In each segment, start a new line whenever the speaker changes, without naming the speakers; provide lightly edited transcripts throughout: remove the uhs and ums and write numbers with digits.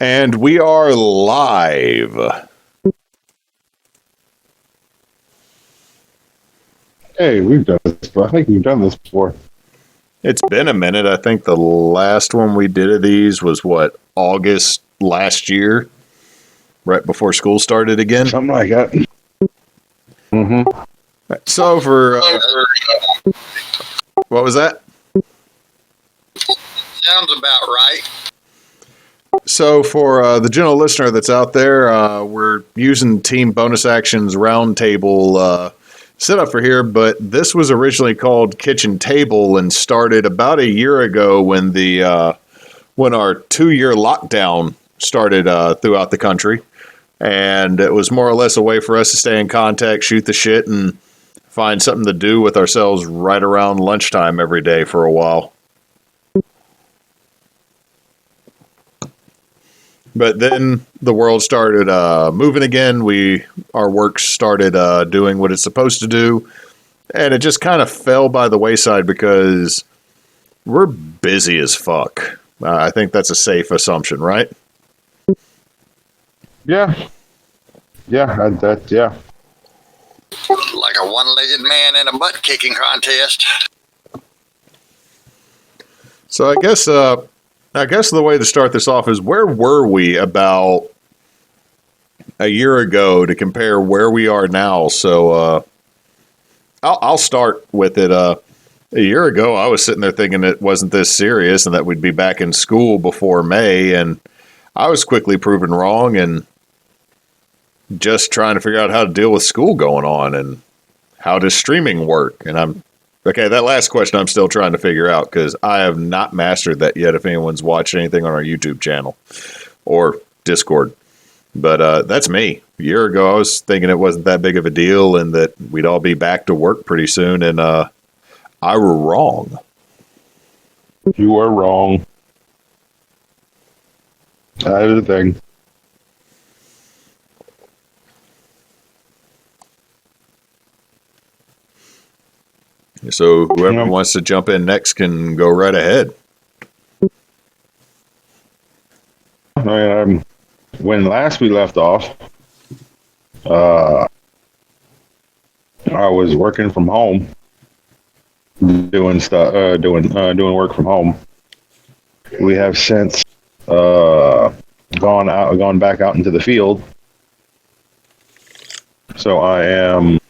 And we are live.
Hey, we've done this before. I think we've done this before.
It's been a minute. I think the last one we did of these was August last year, right before school started again.
Something like that. Mm-hmm.
So what was that?
Sounds about right.
So for the general listener that's out there, we're using Team Bonus Actions Roundtable setup for here, but this was originally called Kitchen Table and started about a year ago when our 2-year lockdown started throughout the country. And it was more or less a way for us to stay in contact, shoot the shit, and find something to do with ourselves right around lunchtime every day for a while. But then the world started moving again. Our work started doing what it's supposed to do. And it just kind of fell by the wayside because we're busy as fuck. I think that's a safe assumption, right?
Yeah. Yeah. Yeah.
Like a one-legged man in a butt-kicking contest.
So I guess the way to start this off is, where were we about a year ago to compare where we are now? So I'll start with it. A year ago, I was sitting there thinking it wasn't this serious and that we'd be back in school before May, and I was quickly proven wrong and just trying to figure out how to deal with school going on and how does streaming work. And that last question I'm still trying to figure out because I have not mastered that yet if anyone's watched anything on our YouTube channel or Discord. But that's me. A year ago, I was thinking it wasn't that big of a deal and that we'd all be back to work pretty soon, and I were wrong.
You were wrong. That is the thing.
So whoever wants to jump in next can go right ahead.
When last we left off, I was working from home, doing stuff, doing work from home. We have since gone back out into the field. So I am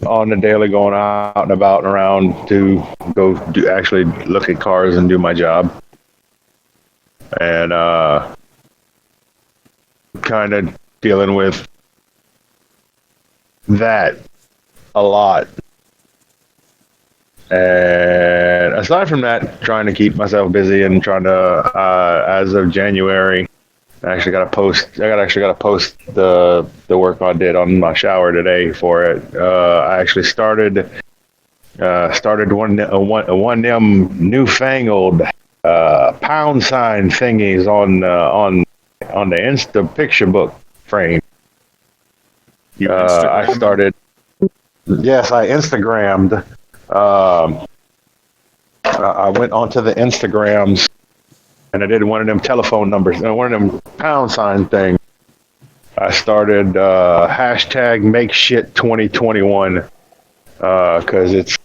on the daily, going out and about and around to actually look at cars and do my job. And kind of dealing with that a lot. And aside from that, trying to keep myself busy and trying to, as of January, I actually got to post the work I did on my shower today for it. I actually started one of them newfangled pound sign thingies on the Insta picture book frame. I started. Yes, I Instagrammed. I went onto the Instagrams. And I did one of them telephone numbers, one of them pound sign thing. I started hashtag make shit 2021 because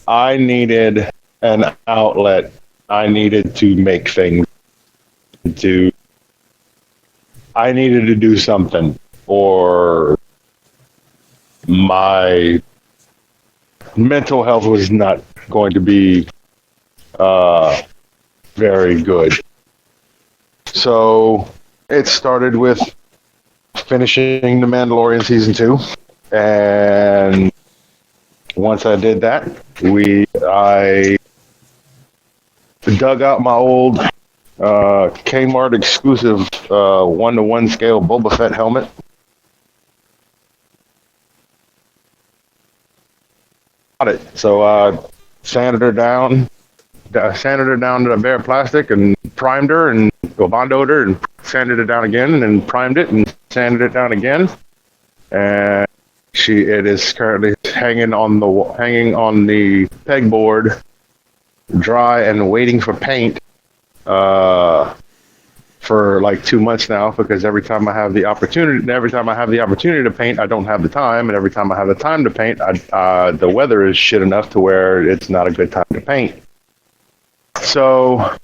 I needed an outlet. I needed to make things. I needed to do something, or my mental health was not going to be very good. So it started with finishing The Mandalorian Season 2. And once I did that, I dug out my old Kmart exclusive 1-to-1 scale Boba Fett helmet. So I sanded her down to the bare plastic and primed her and bondoed her and sanded it down again and then primed it and sanded it down again, and it is currently hanging on the pegboard, dry and waiting for paint. For like 2 months now, because every time I have the opportunity to paint, I don't have the time, and every time I have the time to paint, the weather is shit enough to where it's not a good time to paint. So,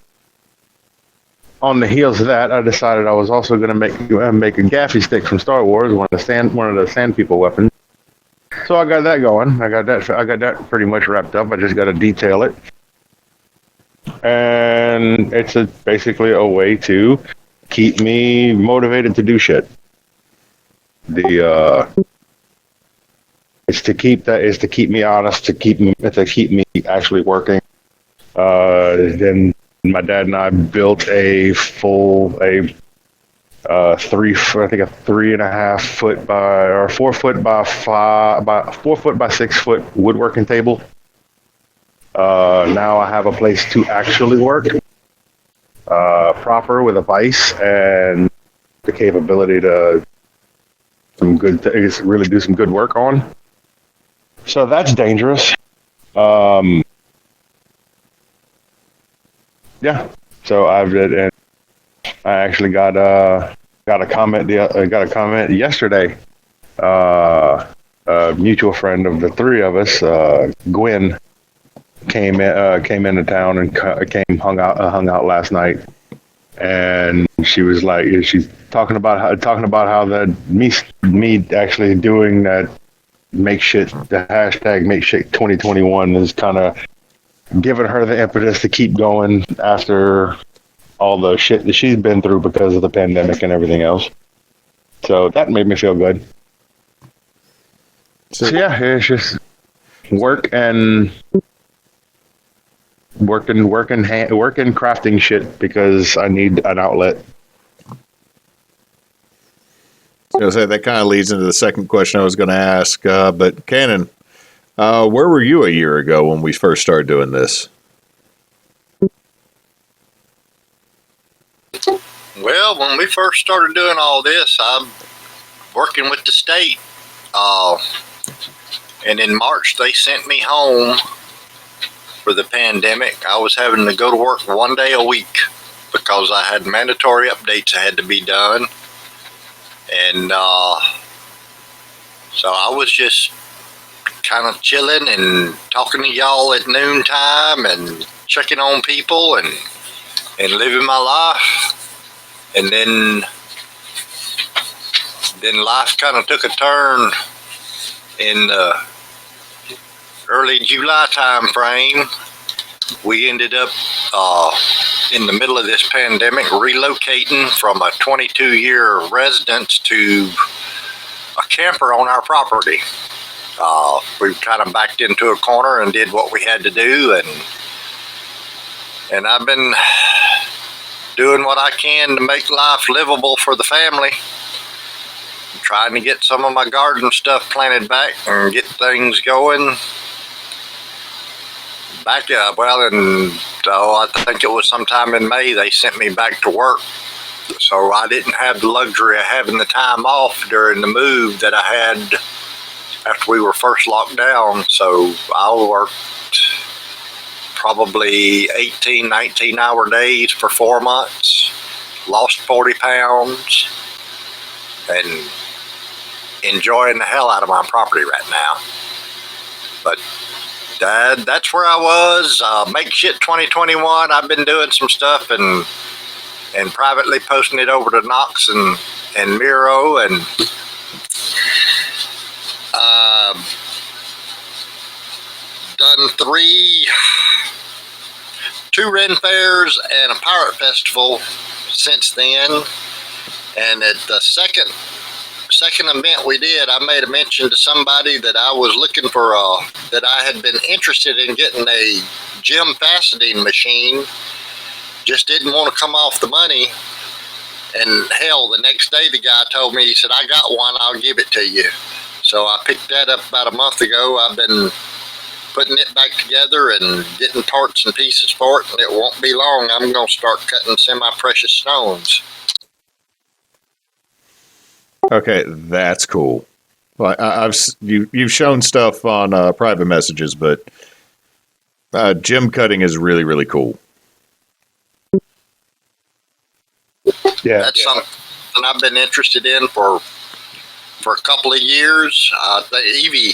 on the heels of that, I decided I was also going to make a gaffy stick from Star Wars, one of the sand people weapons. So I got that going. I got that pretty much wrapped up. I just got to detail it. And it's basically a way to keep me motivated to do shit. It's to keep me honest, to keep me actually working. Then my dad and I built a 3.5 foot by 4 foot by 6 foot woodworking table. Now I have a place to actually work proper with a vise and the capability to really do some good work on. So that's dangerous. Yeah. So and I actually got a comment yesterday. A mutual friend of the three of us, Gwen, came into town and hung out last night, and she was like, she's talking about how that me actually doing that the hashtag make shit 2021 is kind of giving her the impetus to keep going after all the shit that she's been through because of the pandemic and everything else. So that made me feel good. So yeah, it's just working crafting shit because I need an outlet.
I was going to say, that kind of leads into the second question I was going to ask. But Cannon, where were you a year ago when we first started doing this?
Well, when we first started doing all this, I'm working with the state. And in March, they sent me home for the pandemic. I was having to go to work 1 day a week because I had mandatory updates that had to be done. And so I was just kind of chilling and talking to y'all at noontime and checking on people and living my life. And then life kind of took a turn in the early July time frame. We ended up in the middle of this pandemic relocating from a 22-year residence to a camper on our property. We kind of backed into a corner and did what we had to do, and I've been doing what I can to make life livable for the family. I'm trying to get some of my garden stuff planted back and get things going. I think it was sometime in May they sent me back to work. So I didn't have the luxury of having the time off during the move that I had after we were first locked down. So I worked probably 18, 19-hour days for 4 months, lost 40 pounds, and enjoying the hell out of my property right now. But that's where I was. Make shit 2021. I've been doing some stuff and privately posting it over to Knox and Miro, and done 2 Ren fairs and a pirate festival since then. And at the second event we did, I made a mention to somebody that I was looking for, that I had been interested in getting a gem faceting machine. Just didn't want to come off the money. And hell, the next day the guy told me, he said, I got one, I'll give it to you. So I picked that up about a month ago. I've been putting it back together and getting parts and pieces for it, and it won't be long. I'm going to start cutting semi-precious stones.
Okay, that's cool. Well, you've shown stuff on private messages, but gem cutting is really, really cool.
Yeah.
That's something I've been interested in for a couple of years. Evie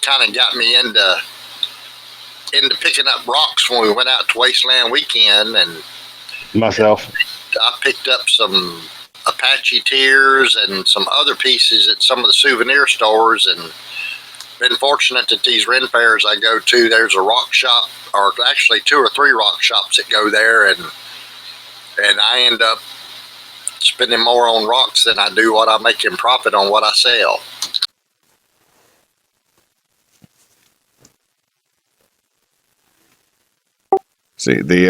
kind of got me into picking up rocks when we went out to Wasteland Weekend, and
Myself.
I picked up some Apache tears and some other pieces at some of the souvenir stores, and been fortunate that these Ren fairs I go to, there's a rock shop, or actually 2 or 3 rock shops that go there, and I end up spending more on rocks than I do what I make in profit on what I sell.
See,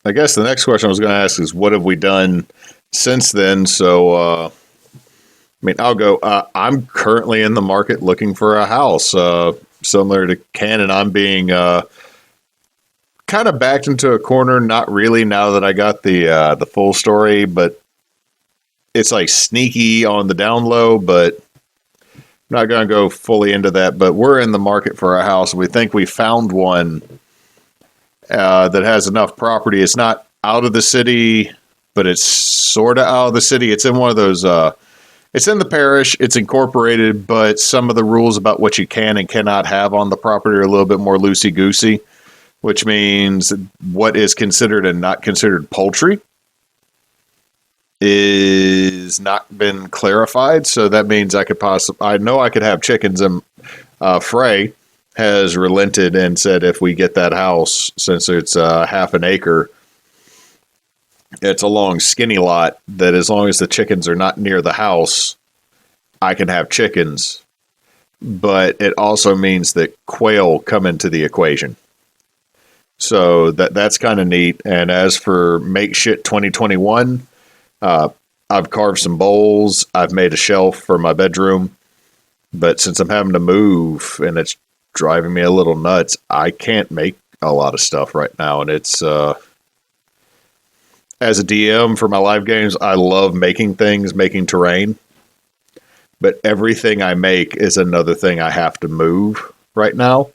I guess the next question I was going to ask is, what have we done since then? So, I mean, I'll go. I'm currently in the market looking for a house, similar to Ken, and I'm being kind of backed into a corner. Not really now that I got the full story, but it's like sneaky on the down low. But I'm not going to go fully into that. But we're in the market for a house. We think we found one that has enough property. It's not out of the city, but it's sort of out of the city. It's in one of those. It's in the parish. It's incorporated, but some of the rules about what you can and cannot have on the property are a little bit more loosey goosey, which means what is considered and not considered poultry is not been clarified. So that means I know I could have chickens, and Frey has relented and said if we get that house, since it's half an acre, it's a long skinny lot, that as long as the chickens are not near the house, I can have chickens. But it also means that quail come into the equation. So that's kind of neat. And as for Make Shit 2021, I've carved some bowls. I've made a shelf for my bedroom. But since I'm having to move and it's driving me a little nuts, I can't make a lot of stuff right now. And it's as a DM for my live games, I love making things, making terrain. But everything I make is another thing I have to move right now.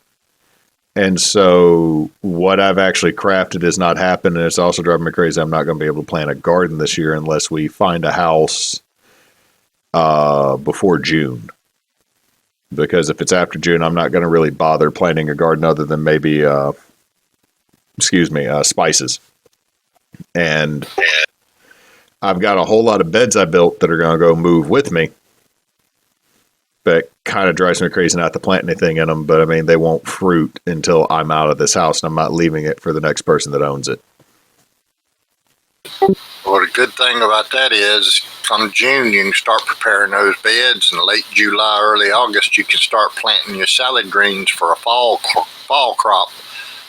And so what I've actually crafted is not happening. And it's also driving me crazy. I'm not going to be able to plant a garden this year unless we find a house before June. Because if it's after June, I'm not going to really bother planting a garden other than maybe, spices. And I've got a whole lot of beds I built that are going to go move with me. That kind of drives me crazy not to plant anything in them. But I mean, they won't fruit until I'm out of this house, and I'm not leaving it for the next person that owns it.
Well, the good thing about that is, come June, you can start preparing those beds, and late July, early August, you can start planting your salad greens for a fall crop,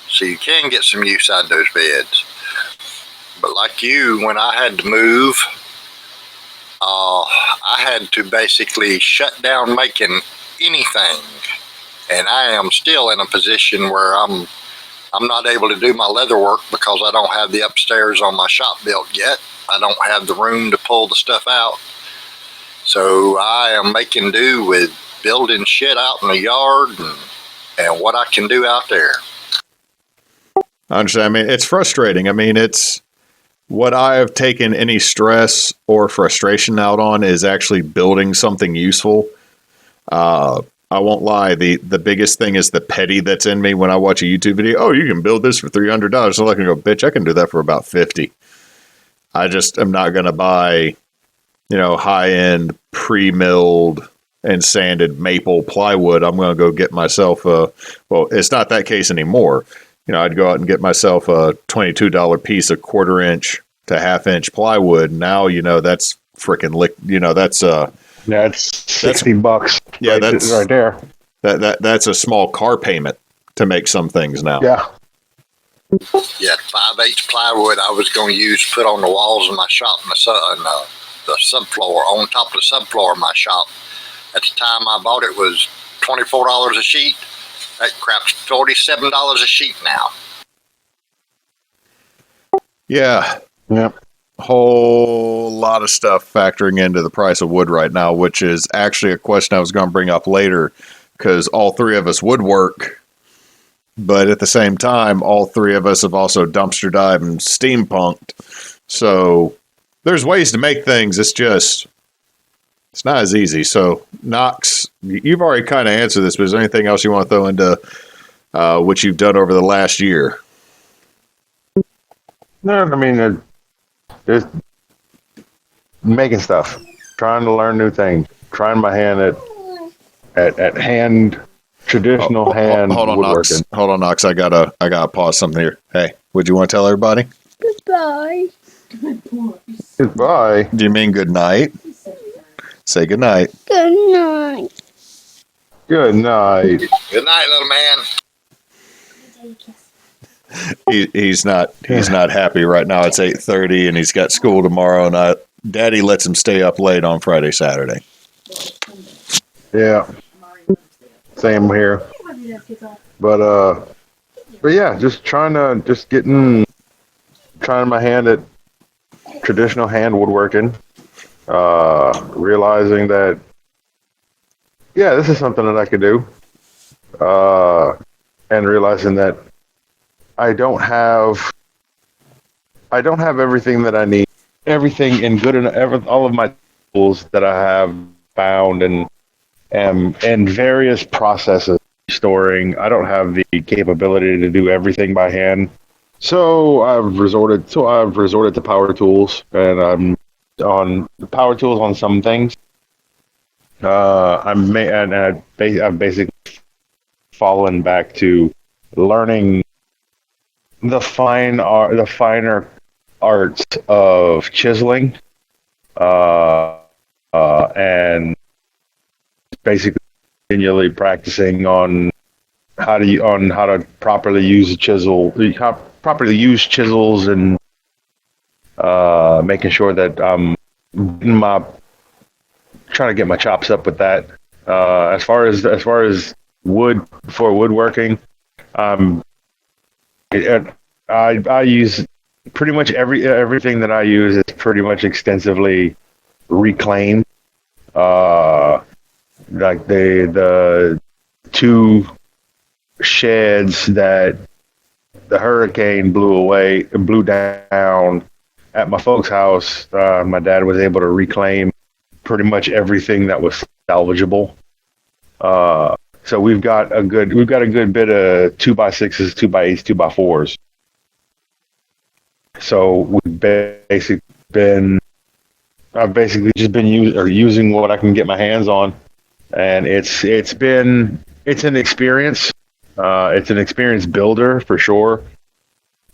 so you can get some use out of those beds. But like you, when I had to move, I had to basically shut down making anything, and I am still in a position where I'm not able to do my leather work because I don't have the upstairs on my shop built yet. I don't have the room to pull the stuff out. So I am making do with building shit out in the yard and what I can do out there.
I understand. I mean, it's frustrating. I mean, it's what I have taken any stress or frustration out on is actually building something useful. I won't lie. The biggest thing is the petty that's in me when I watch a YouTube video. Oh, you can build this for $300. So I can go, bitch, I can do that for about $50. I just am not going to buy, high-end pre-milled and sanded maple plywood. I'm going to go get myself it's not that case anymore. I'd go out and get myself a $22 piece of 1/4 inch to 1/2 inch plywood. Now, that's freaking
That's $60.
Yeah, that's
right there.
That's a small car payment to make some things now.
Yeah.
Yeah, 5/8 plywood I was going to use to put on the walls of my shop and the subfloor, on top of the subfloor of my shop. At the time I bought it was $24 a sheet. That crap's $47 a sheet now.
Yeah.
Yep.
whole lot of stuff factoring into the price of wood right now, which is actually a question I was going to bring up later because all three of us woodwork, but at the same time, all three of us have also dumpster dive and steampunked. So there's ways to make things. It's not as easy. So Knox, you've already kind of answered this, but is there anything else you want to throw into what you've done over the last year?
No, I mean, just making stuff, trying to learn new things, trying my hand at hand traditional hand
hold on,
woodworking.
Knox. Hold on, Knox. I gotta pause something here. Hey, would you want to tell everybody?
Goodbye.
Goodbye.
Do you mean good night? Say good night.
Good night.
Good night.
Good night, little man.
He's not happy right now. It's 8:30 and he's got school tomorrow. And Daddy lets him stay up late on Friday, Saturday.
Yeah. Same here. But yeah, just trying my hand at traditional hand woodworking. Realizing that, yeah, this is something that I could do. And realizing that I don't have everything that I need, everything in good enough, all of my tools that I have found and various processes storing. I don't have the capability to do everything by hand. So I've resorted to power tools, and I'm on the power tools on some things. I've basically fallen back to learning the finer arts of chiseling, and basically continually practicing on how to properly use a chisel, how properly use chisels, and making sure that I'm trying to get my chops up with that. As far as wood for woodworking, I use pretty much everything that I use is pretty much extensively reclaimed. Like the two sheds that the hurricane blew down at my folks' house. My dad was able to reclaim pretty much everything that was salvageable. So we've got a good bit of 2x6s, 2x8s, 2x4s. So I've basically just been using what I can get my hands on, and it's an experience. It's an experience builder for sure.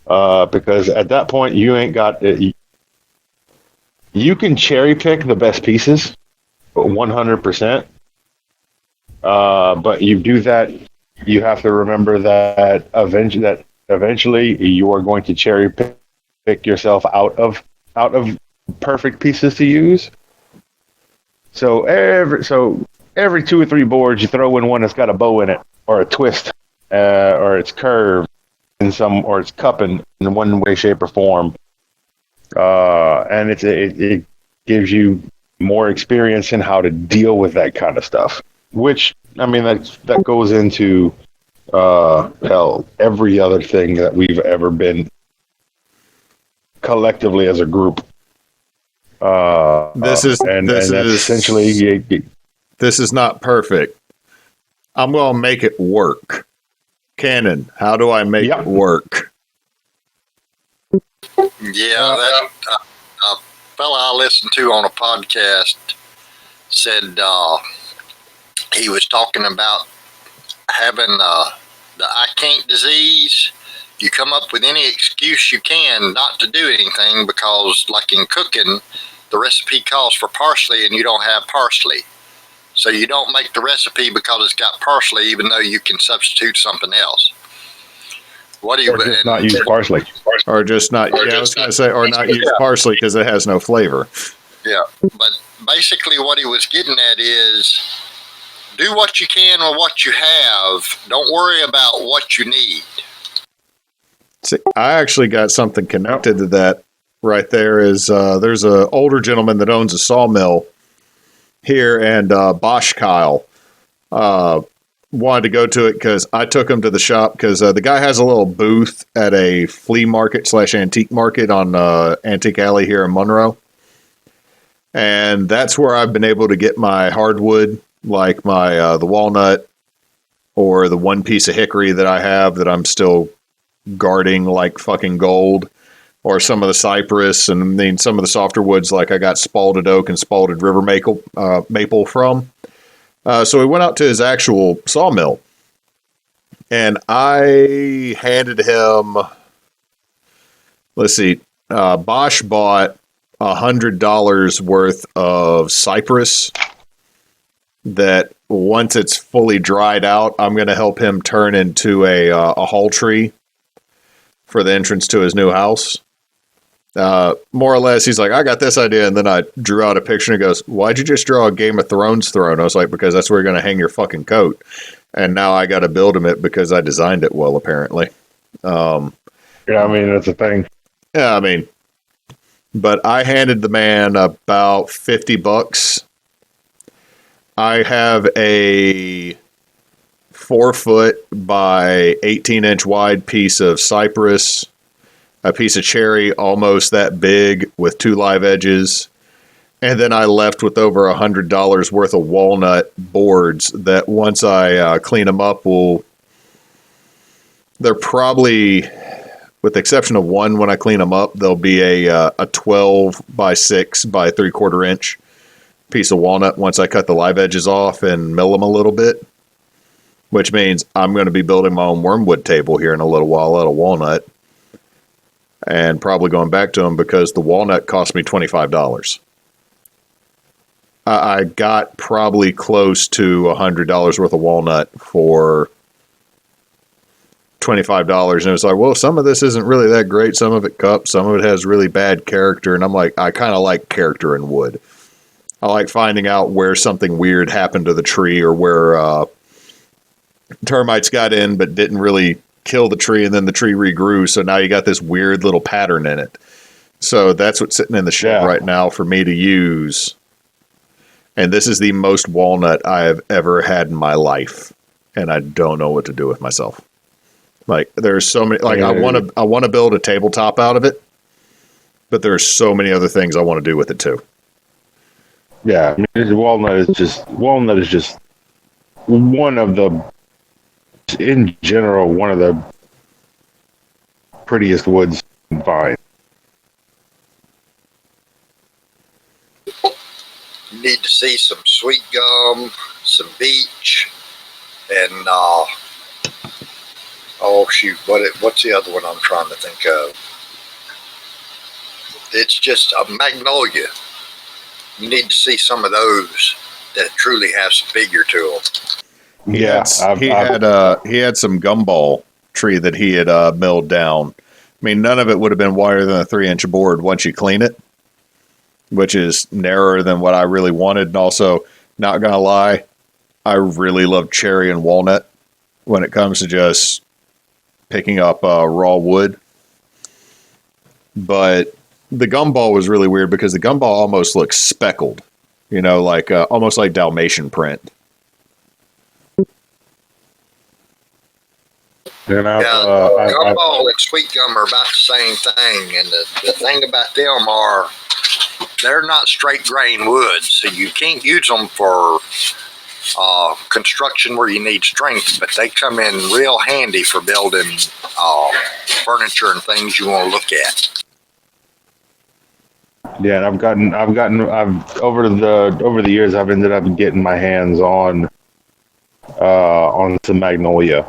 Because at that point you ain't got it. You can cherry pick the best pieces, 100%. But you do that, you have to remember that eventually you are going to cherry pick yourself out of perfect pieces to use. So every 2 or 3 boards you throw in one that's got a bow in it, or a twist, or it's curved or it's cupping in one way, shape, or form. And it gives you more experience in how to deal with that kind of stuff. Which, I mean, that goes into every other thing that we've ever been collectively as a group.
This is
essentially
this is not perfect. I'm going to make it work. Cannon, how do I make it work?
Yeah, that a fella I listened to on a podcast said he was talking about having the I can't disease. You come up with any excuse you can not to do anything because, like in cooking, the recipe calls for parsley and you don't have parsley. So you don't make the recipe because it's got parsley, even though you can substitute something else. What do you
just not use parsley?
Or just not, I was going to say, or not use parsley because it has no flavor.
Yeah, but basically what he was getting at is do what you can with what you have. Don't worry about what you need.
See, I actually got something connected to that. right there is there's a older gentleman that owns a sawmill here, and Bosch Kyle wanted to go to it because I took him to the shop because the guy has a little booth at a flea market / antique market on Antique Alley here in Monroe. And that's where I've been able to get my hardwood, like my the walnut or the one piece of hickory that I have that I'm still guarding like fucking gold, or some of the cypress, and then some of the softer woods like I got spalted oak and spalted river maple from. So we went out to his actual sawmill, and I handed him, let's see, Bosch bought $100 worth of cypress that once it's fully dried out, I'm going to help him turn into a hall tree for the entrance to his new house. More or less, he's like, I got this idea, and then I drew out a picture, and he goes, why'd you just draw a Game of Thrones throne? I was like, because that's where you're going to hang your fucking coat. And now I got to build him it because I designed it well, apparently.
Yeah, I mean, that's a thing.
Yeah, I mean, but I handed the man about $50. I have a 4-foot by 18-inch wide piece of cypress, a piece of cherry almost that big with 2 live edges, and then I left with over $100 worth of walnut boards that once I clean them up, they're probably, with the exception of one, when I clean them up, they'll be a 12 by 6 by 3/4 inch piece of walnut once I cut the live edges off and mill them a little bit, which means I'm going to be building my own wormwood table here in a little while out of walnut. And probably going back to them because the walnut cost me $25. I got probably close to $100 worth of walnut for $25. And it was like, well, some of this isn't really that great. Some of it cups, some of it has really bad character. And I'm like, I kind of like character in wood. I like finding out where something weird happened to the tree, or where termites got in but didn't really kill the tree, and then the tree regrew, so now you got this weird little pattern in it. So that's what's sitting in the shed right now for me to use. And this is the most walnut I have ever had in my life, and I don't know what to do with myself. Like, there's so many, like, I want to build a tabletop out of it, but there's so many other things I want to do with it too.
Yeah, I mean, walnut is just one of the, in general, one of the prettiest woods you can find.
You need to see some sweet gum, some beech, and oh shoot, what's the other one I'm trying to think of? It's just a magnolia. You need to see some of those that truly have some figure to them.
He had some gumball tree that he had milled down. I mean, none of it would have been wider than a 3-inch board once you clean it, which is narrower than what I really wanted. And also, not gonna lie, I really love cherry and walnut when it comes to just picking up raw wood. But the gumball was really weird because the gumball almost looks speckled, you know, like almost like Dalmatian print.
Gumball and sweet gum are about the same thing, and the thing about them are they're not straight grain wood, so you can't use them for construction where you need strength, but they come in real handy for building furniture and things you want to look at.
Yeah, and I've over the years I've ended up getting my hands on some magnolia,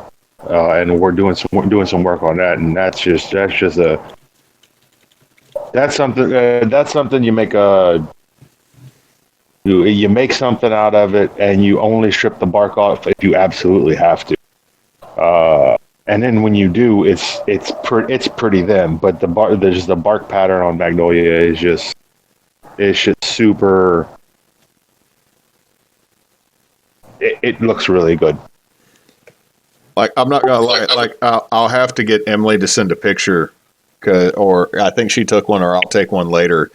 and we're doing some work on that, and that's something you make you make something out of it, and you only strip the bark off if you absolutely have to. And then when you do, it's pretty then. But the bark pattern on magnolia is just super. It looks really good.
Like, I'm not gonna lie. Like, I'll have to get Emily to send a picture or I think she took one, or I'll take one later.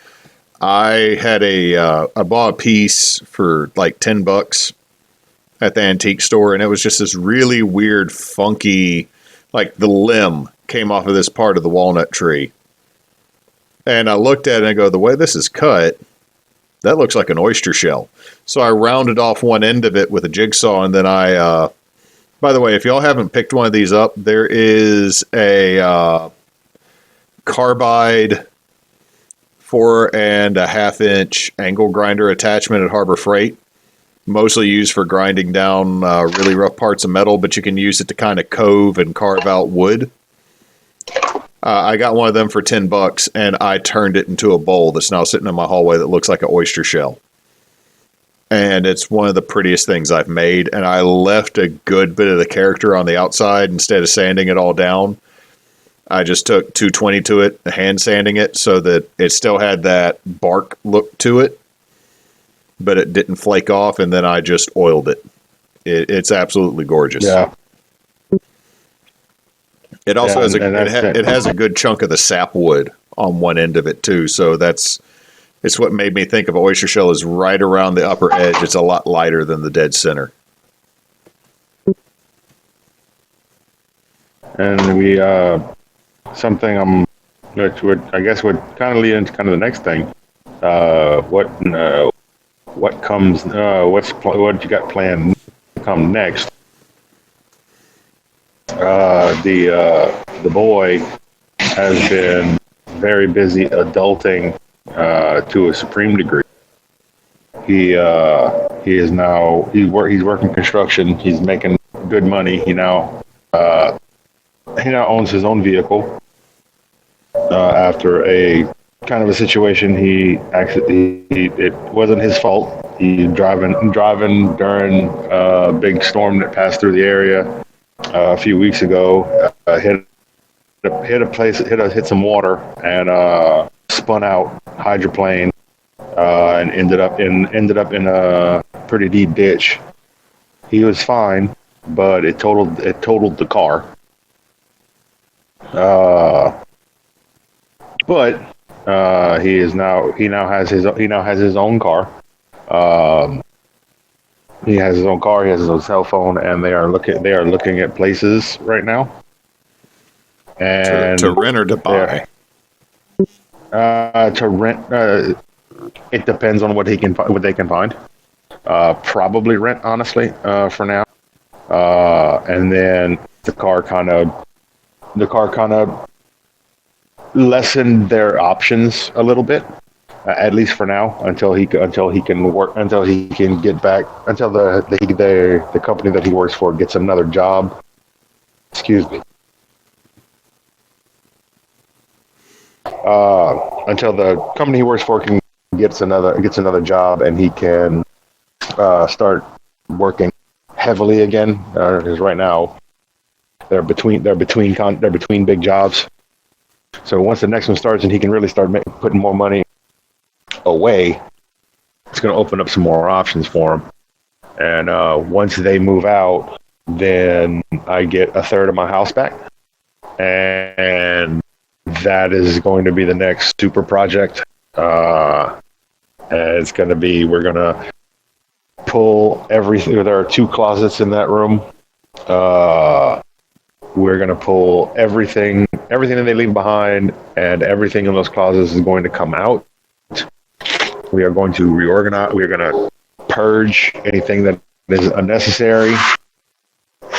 I had I bought a piece for like $10 at the antique store, and it was just this really weird, funky, like the limb came off of this part of the walnut tree. And I looked at it and I go, the way this is cut, that looks like an oyster shell. So I rounded off one end of it with a jigsaw, and then by the way, if y'all haven't picked one of these up, there is a carbide 4.5-inch angle grinder attachment at Harbor Freight. Mostly used for grinding down really rough parts of metal, but you can use it to kind of cove and carve out wood. I got one of them for $10, and I turned it into a bowl that's now sitting in my hallway that looks like an oyster shell. And it's one of the prettiest things I've made, and I left a good bit of the character on the outside instead of sanding it all down. I just took 220 to it, hand sanding it, so that it still had that bark look to it, but it didn't flake off, and then I just oiled it. It's absolutely gorgeous.
Yeah.
It also has it has a good chunk of the sapwood on one end of it too, so it's what made me think of oyster shell is right around the upper edge. It's a lot lighter than the dead center.
And we something which would I guess would kind of lead into kind of the next thing. What comes? What you got planned to come next? The boy has been very busy adulting to a supreme degree. He is now he's working construction. He's making good money. He now owns his own vehicle after a kind of a situation. It wasn't his fault. He driving during a big storm that passed through the area a few weeks ago. Hit some water and spun out, hydroplane, and ended up in a pretty deep ditch. He was fine, but it totaled the car. But he now has his own car. He has his own car. He has his own cell phone, and they are looking at places right now. And
to rent or to buy?
To rent. It depends on what they can find. Probably rent, honestly, for now. And then the car kind of lessened their options a little bit, at least for now, until he can get back, until the company that he works for gets another job. Excuse me. Until the company he works for gets another job, and he can start working heavily again. Because right now they're between big jobs. So once the next one starts and he can really start putting more money away, it's going to open up some more options for him. And once they move out, then I get a third of my house back, and that is going to be the next super project. And it's going to be, we're going to pull everything. There are 2 closets in that room. We're going to pull everything that they leave behind, and everything in those closets is going to come out. We are going to reorganize. We're going to purge anything that is unnecessary,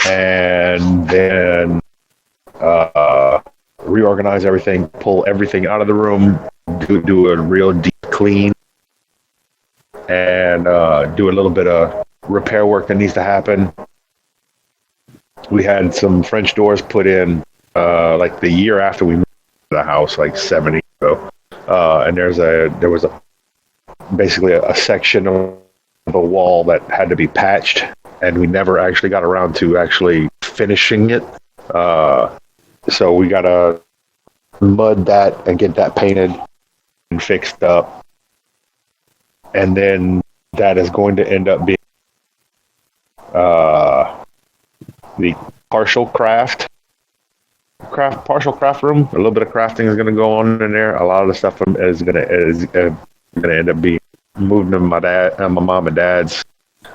and then reorganize everything, pull everything out of the room, do a real deep clean, and do a little bit of repair work that needs to happen. We had some French doors put in like the year after we moved to the house, like 7 years ago. And there was basically a section of a wall that had to be patched, and we never actually got around to actually finishing it. So we got to mud that and get that painted and fixed up. And then that is going to end up being the partial craft partial craft room. A little bit of crafting is going to go on in there. A lot of the stuff is going to end up being moved to my mom and dad's,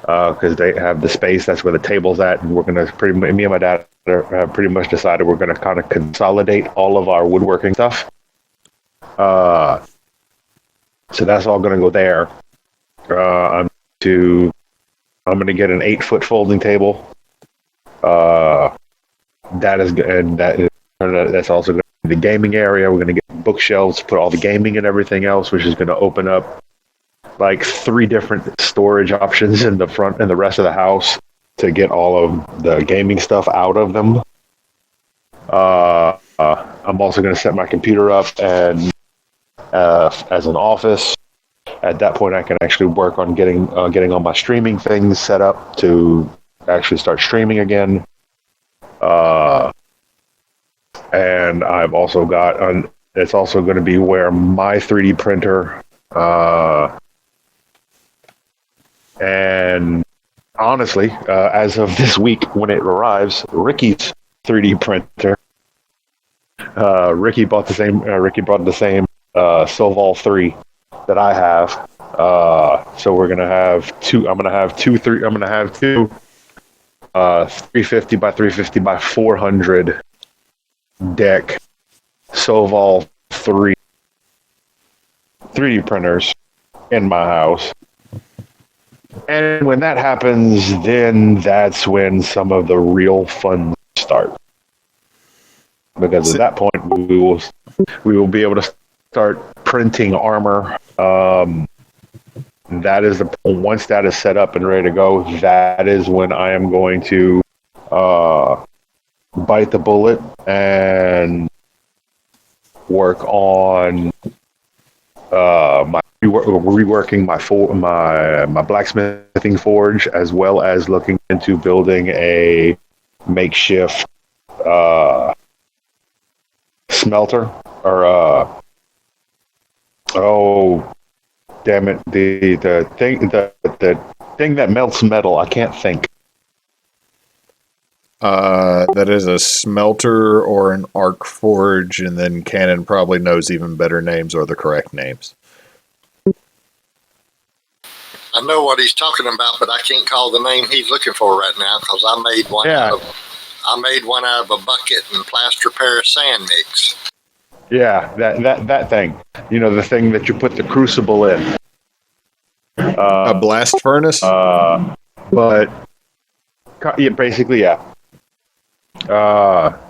because they have the space. That's where the table's at, and we're going to me and my dad have pretty much decided we're going to kind of consolidate all of our woodworking stuff. So that's all going to go there. I'm going to get an 8-foot folding table. That's also going to be the gaming area. We're going to get bookshelves, put all the gaming and everything else, which is going to open up like 3 different storage options in the front and the rest of the house to get all of the gaming stuff out of them. I'm also going to set my computer up and as an office. At that point, I can actually work on getting all my streaming things set up to actually start streaming again. And I've also got it's also going to be where my 3D printer, and honestly, as of this week when it arrives, Ricky's 3D printer. Ricky bought the same. Ricky brought the same Solval 3 that I have. So we're gonna have two. I'm gonna have two 350 by 350 by 400 deck Solval 3D printers in my house. And when that happens, then that's when some of the real fun starts. Because at that point, we will be able to start printing armor. That is once that is set up and ready to go, that is when I am going to bite the bullet and work on reworking my blacksmithing forge, as well as looking into building a makeshift smelter or damn it, the thing that melts metal. I can't think.
That is a smelter or an arc forge, and then Cannon probably knows even better names or the correct names.
I know what he's talking about, but I can't call the name he's looking for right now because I made one out of a bucket and plaster Paris sand mix.
Yeah, that thing. You know, the thing that you put the crucible in.
A blast furnace?
But yeah, basically, yeah.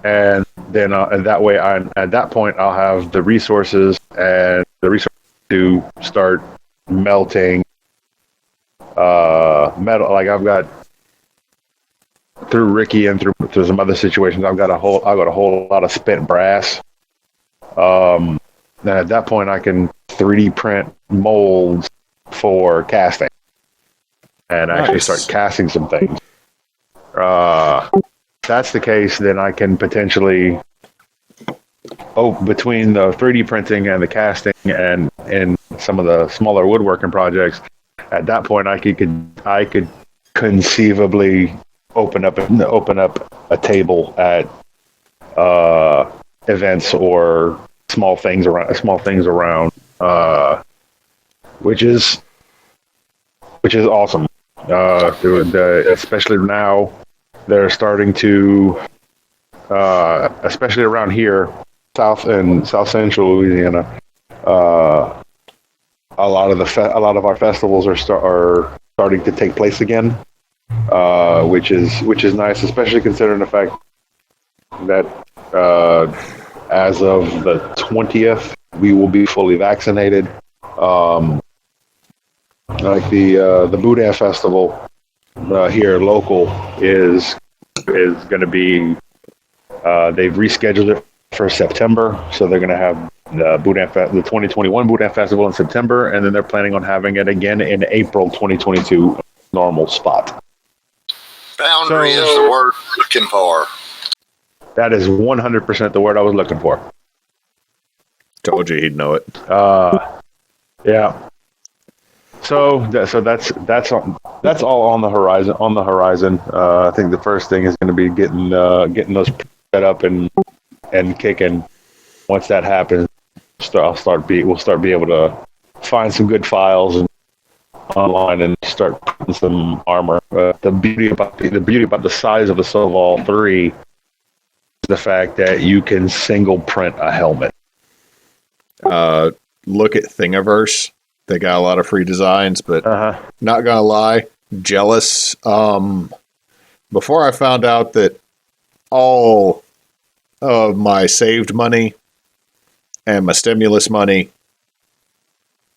And then and that way, at that point, I'll have the resources to start melting metal. Like I've got through Ricky and through some other situations, I've got a whole lot of spent brass. And at that point, I can 3D print molds for casting and actually start casting some things. If that's the case, then I can potentially, between the 3D printing and the casting and some of the smaller woodworking projects, at that point I could conceivably open up a table at events or small things around, which is awesome. Especially now, they're starting to, especially around here, South Central Louisiana. A lot of our festivals are starting to take place again, which is nice, especially considering the fact that as of the 20th, we will be fully vaccinated. Like the Boudin Festival here local is going to be. They've rescheduled it for September, so they're going to have the 2021 Boudin Festival in September, and then they're planning on having it again in April 2022, normal spot.
Boundary is the word we're looking for.
That is 100% the word I was looking for.
Told you he'd know it.
Yeah. So that's all on the horizon. I think the first thing is going to be getting those set up and and kicking. Once that happens, we'll start be able to find some good files and online and start putting some armor. The beauty about the size of the Soval 3 is the fact that you can single print a helmet.
Look at Thingiverse. They got a lot of free designs, but not gonna lie, jealous. Before I found out that all of my saved money and my stimulus money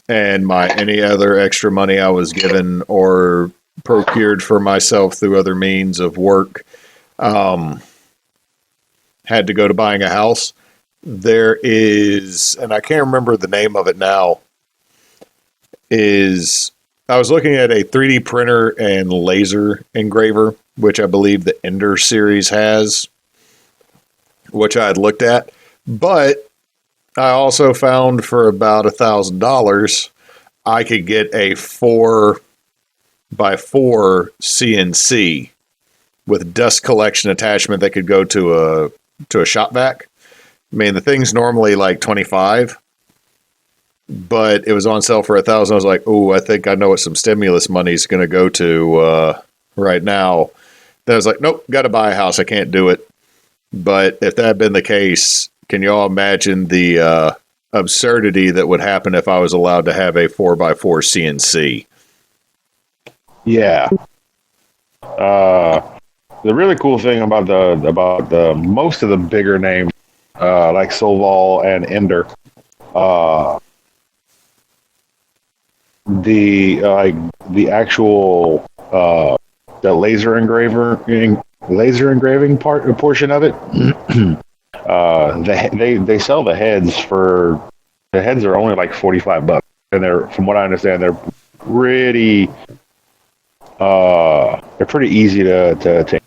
and my any other extra money I was given or procured for myself through other means of work had to go to buying a house. There is, and I can't remember the name of it now, I was looking at a 3D printer and laser engraver, which I believe the Ender series has, which I had looked at, but I also found for about $1,000, I could get a 4x4 CNC with dust collection attachment that could go to a shop vac. I mean, the thing's normally like $25, but it was on sale for $1,000. I was like, oh, I think I know what some stimulus money is going to go to right now. Then I was like, nope, got to buy a house. I can't do it. But if that had been the case, can you all imagine the absurdity that would happen if I was allowed to have a 4x4 CNC?
Yeah. The really cool thing about the most of the bigger names, like Soval and Ender, the actual the laser engraving portion of it. They sell the heads for, the heads are only like $45, and they're, from what I understand, they're pretty easy to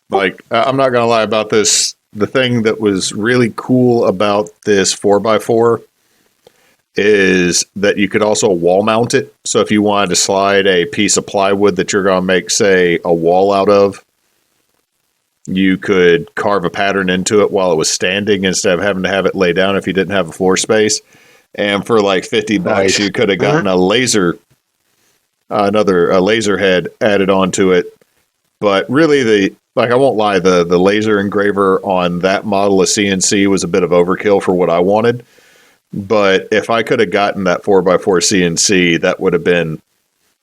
Like, I'm not gonna lie about this. The thing that was really cool about this 4x4 is that you could also wall mount it. So if you wanted to slide a piece of plywood that you're gonna make, say, a wall out of, you could carve a pattern into it while it was standing instead of having to have it lay down if you didn't have a floor space. And for like $50,
Nice.
you could have gotten a laser, a laser head added onto it. But really, I won't lie, the laser engraver on that model of CNC was a bit of overkill for what I wanted. But if I could have gotten that 4x4 CNC, that would have been,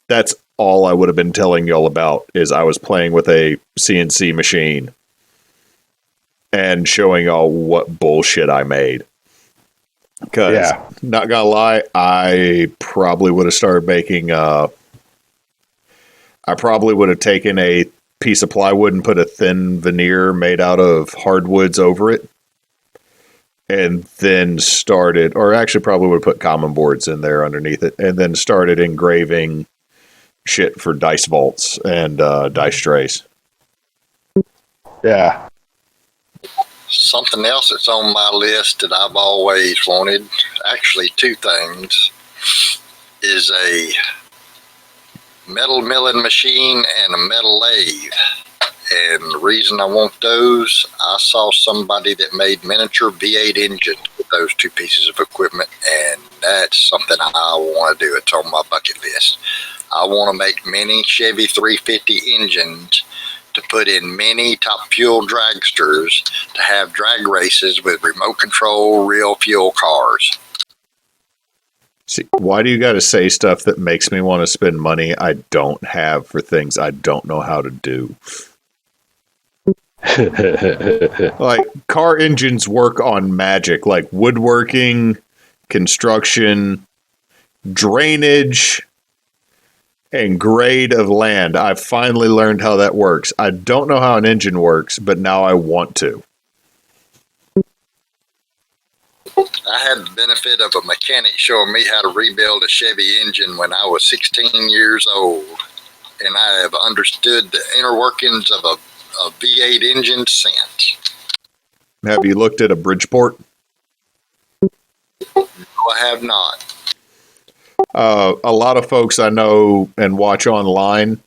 that's all I would have been telling y'all about, is I was playing with a CNC machine and showing y'all what bullshit I made. Because, not gonna lie, I probably would have started making, I probably would have taken a piece of plywood and put a thin veneer made out of hardwoods over it. And then started, or actually probably would have put common boards in there underneath it, and then started engraving shit for dice vaults and dice trays.
Yeah.
Something else that's on my list that I've always wanted, actually two things, is a metal milling machine and a metal lathe. And the reason I want those, I saw somebody that made miniature V8 engines with those two pieces of equipment, and that's something I want to do. It's on my bucket list. I want to make mini Chevy 350 engines to put in mini top fuel dragsters to have drag races with remote control real fuel cars.
See, why do you got to say stuff that makes me want to spend money I don't have for things I don't know how to do? Like, car engines work on magic, like woodworking, construction, drainage, and grade of land. I've finally learned how that works. I don't know how an engine works, but now I want to.
I had the benefit of a mechanic showing me how to rebuild a Chevy engine when I was 16 years old, and I have understood the inner workings of a V8 engine since.
Have you looked at a Bridgeport?
No, I have not.
A lot of folks I know and watch online,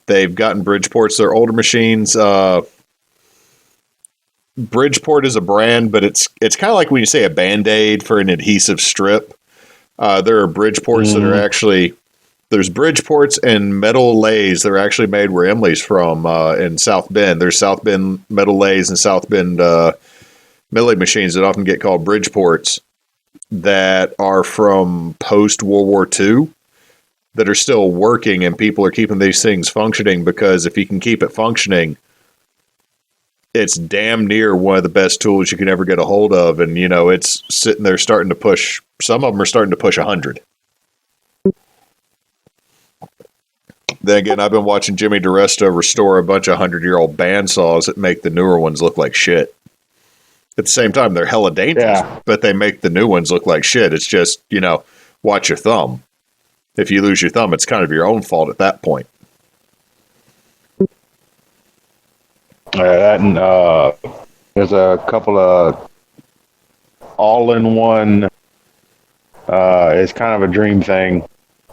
they've gotten Bridgeports. They're older machines. Bridgeport is a brand, but it's kind of like when you say a Band-Aid for an adhesive strip. There are Bridgeports that are actually, there's Bridgeports and metal laths that are actually made where Emily's from in South Bend. There's South Bend metal laths and South Bend milling machines that often get called Bridgeports that are from post-World War II that are still working, and people are keeping these things functioning because if you can keep it functioning, it's damn near one of the best tools you can ever get a hold of. And, it's sitting there starting to push, some of them are starting to push 100. Then again, I've been watching Jimmy DiResto restore a bunch of 100-year-old bandsaws that make the newer ones look like shit. At the same time, they're hella dangerous, but they make the new ones look like shit. It's just, watch your thumb. If you lose your thumb, it's kind of your own fault at that point.
That and there's a couple of all-in-one. It's kind of a dream thing,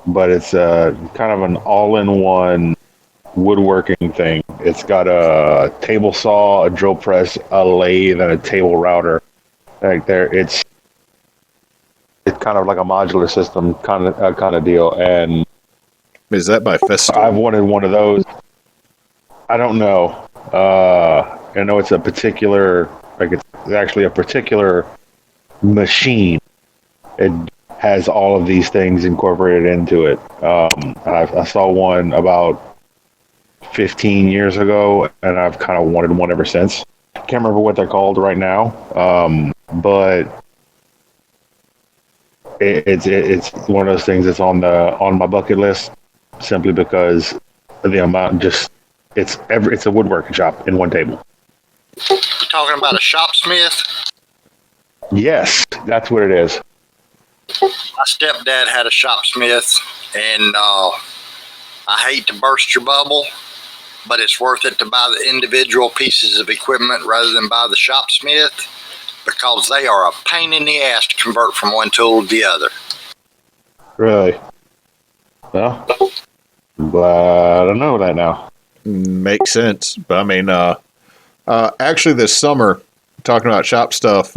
but it's kind of an all-in-one woodworking thing. It's got a table saw, a drill press, a lathe, and a table router. It's kind of like a modular system kind of deal. And
is that by Festool?
I've wanted one of those. I don't know. I know it's a particular, it's actually a particular machine. It has all of these things incorporated into it. I saw one about 15 years ago, and I've kind of wanted one ever since. Can't remember what they're called right now, but it's one of those things that's on my bucket list simply because of the amount. It's a woodworking shop in one table.
You talking about a shopsmith?
Yes, that's what it is.
My stepdad had a shopsmith, and I hate to burst your bubble, but it's worth it to buy the individual pieces of equipment rather than buy the shopsmith because they are a pain in the ass to convert from one tool to the other.
Really? Well, I'm glad I know that now.
Makes sense. But I mean, actually this summer, talking about shop stuff,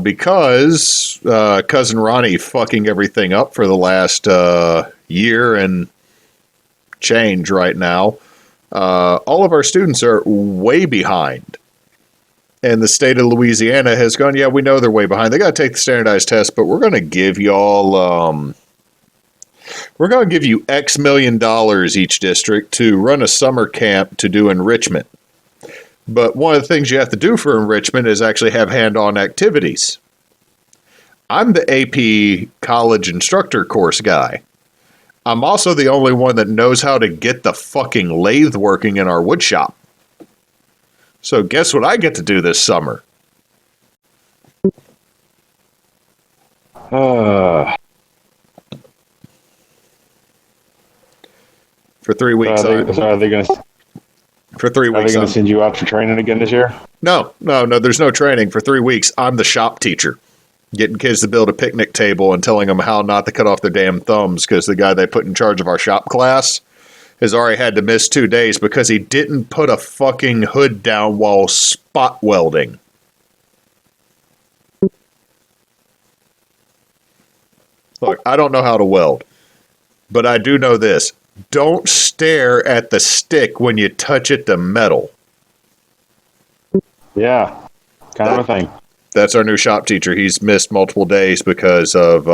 because cousin Ronnie fucking everything up for the last year and change right now, all of our students are way behind. And the state of Louisiana has gone, yeah, we know they're way behind. They got to take the standardized test, but we're going to give y'all, we're going to give you X million dollars each district to run a summer camp to do enrichment. But one of the things you have to do for enrichment is actually have hand-on activities. I'm the AP college instructor course guy. I'm also the only one that knows how to get the fucking lathe working in our wood shop. So guess what I get to do this summer? For 3 weeks.
Are they going to?
For 3 weeks.
Are they going to send you out for training again this year?
No. There's no training. For 3 weeks, I'm the shop teacher, getting kids to build a picnic table and telling them how not to cut off their damn thumbs because the guy they put in charge of our shop class has already had to miss 2 days because he didn't put a fucking hood down while spot welding. Look, I don't know how to weld, but I do know this. Don't stare at the stick when you touch it to metal.
Yeah, kind of a thing.
That's our new shop teacher. He's missed multiple days because of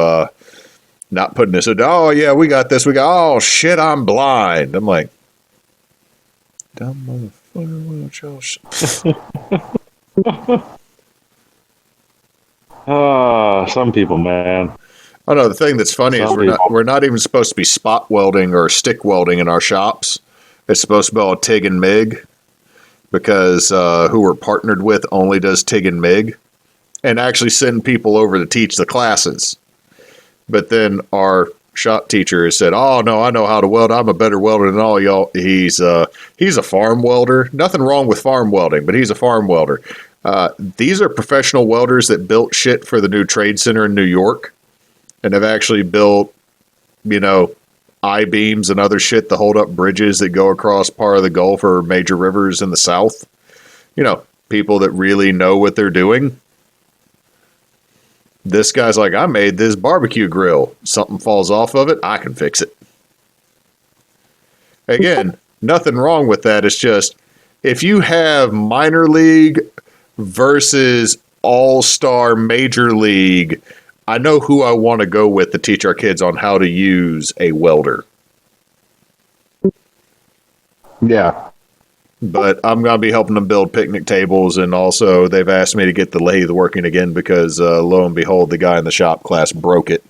not putting this. Oh, yeah, we got this. Oh, shit, I'm blind. I'm like, dumb motherfucker.
Some people, man.
Oh, no, the thing that's funny is we're not even supposed to be spot welding or stick welding in our shops. It's supposed to be all TIG and MIG because who we're partnered with only does TIG and MIG and actually send people over to teach the classes. But then our shop teacher has said, oh, no, I know how to weld. I'm a better welder than all y'all. He's a farm welder. Nothing wrong with farm welding, but he's a farm welder. These are professional welders that built shit for the new trade center in New York and have actually built, I-beams and other shit to hold up bridges that go across part of the Gulf or major rivers in the South. people that really know what they're doing. This guy's like, I made this barbecue grill. Something falls off of it, I can fix it. Again, nothing wrong with that. It's just if you have minor league versus all-star major league, I know who I want to go with to teach our kids on how to use a welder.
Yeah.
But I'm going to be helping them build picnic tables, and also they've asked me to get the lathe working again because lo and behold, the guy in the shop class broke it.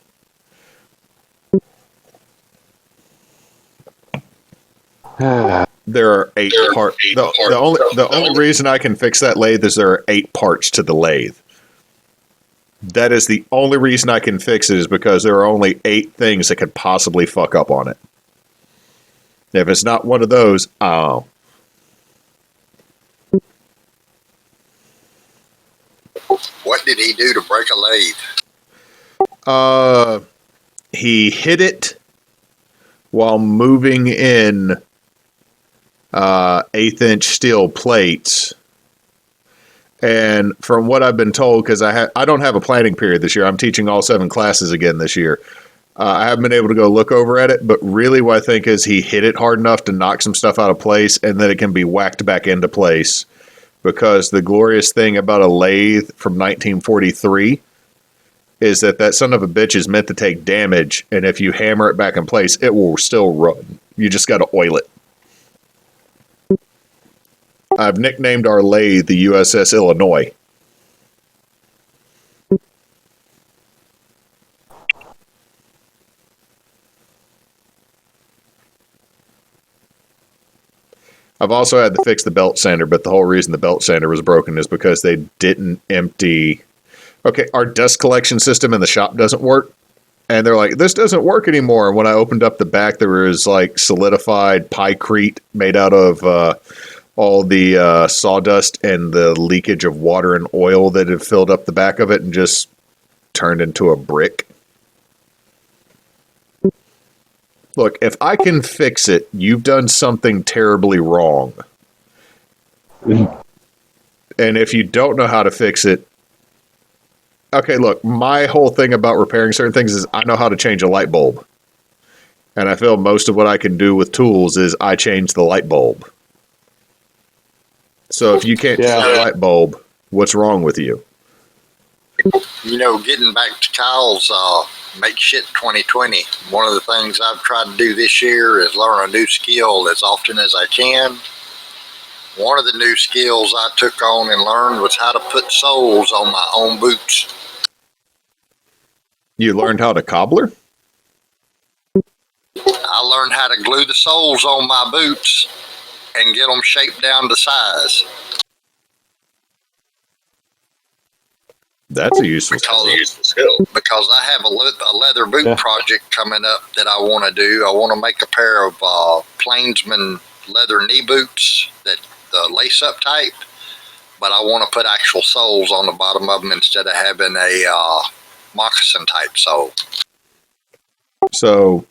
There are eight parts. The only reason I can fix that lathe is there are 8 parts to the lathe. That is the only reason I can fix it, is because there are only 8 things that could possibly fuck up on it. If it's not one of those, oh.
What did he do to break a lathe?
He hit it while moving in 1/8-inch steel plates. And from what I've been told, because I don't have a planning period this year, I'm teaching all 7 classes again this year. I haven't been able to go look over at it, but really what I think is he hit it hard enough to knock some stuff out of place, and then it can be whacked back into place. Because the glorious thing about a lathe from 1943 is that son of a bitch is meant to take damage, and if you hammer it back in place, it will still run. You just got to oil it. I've nicknamed our lathe the USS Illinois. I've also had to fix the belt sander, but the whole reason the belt sander was broken is because they didn't empty. Okay, our dust collection system in the shop doesn't work. And they're like, this doesn't work anymore. And when I opened up the back, there was like solidified pycrete made out of all the sawdust and the leakage of water and oil that had filled up the back of it and just turned into a brick. Look, if I can fix it, you've done something terribly wrong. And if you don't know how to fix it, okay, look, my whole thing about repairing certain things is I know how to change a light bulb. And I feel most of what I can do with tools is I change the light bulb. So if you can't change a light bulb, what's wrong with you?
You know, getting back to Kyle's Make Shit 2020, one of the things I've tried to do this year is learn a new skill as often as I can. One of the new skills I took on and learned was how to put soles on my own boots.
You learned how to cobbler?
I learned how to glue the soles on my boots and get them shaped down to size.
That's a useful skill.
Because I have a leather boot project coming up that I want to do. I want to make a pair of Plainsman leather knee boots, that the lace-up type, but I want to put actual soles on the bottom of them instead of having a moccasin type sole.
So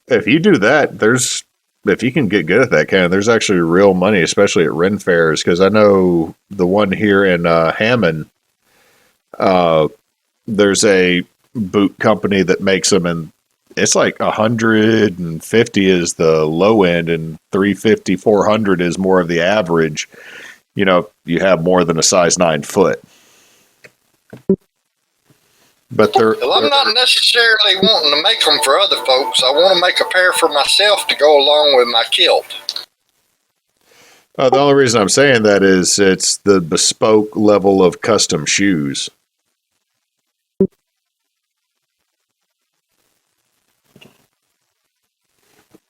if you do that, if you can get good at that there's actually real money, especially at Ren fairs, because I know the one here in Hammond, there's a boot company that makes them, and it's like 150 is the low end, and 350, 400 is more of the average. You know, you have more than a size 9 foot. But
I'm not necessarily wanting to make them for other folks. I want to make a pair for myself to go along with my kilt.
The only reason I'm saying that is it's the bespoke level of custom shoes.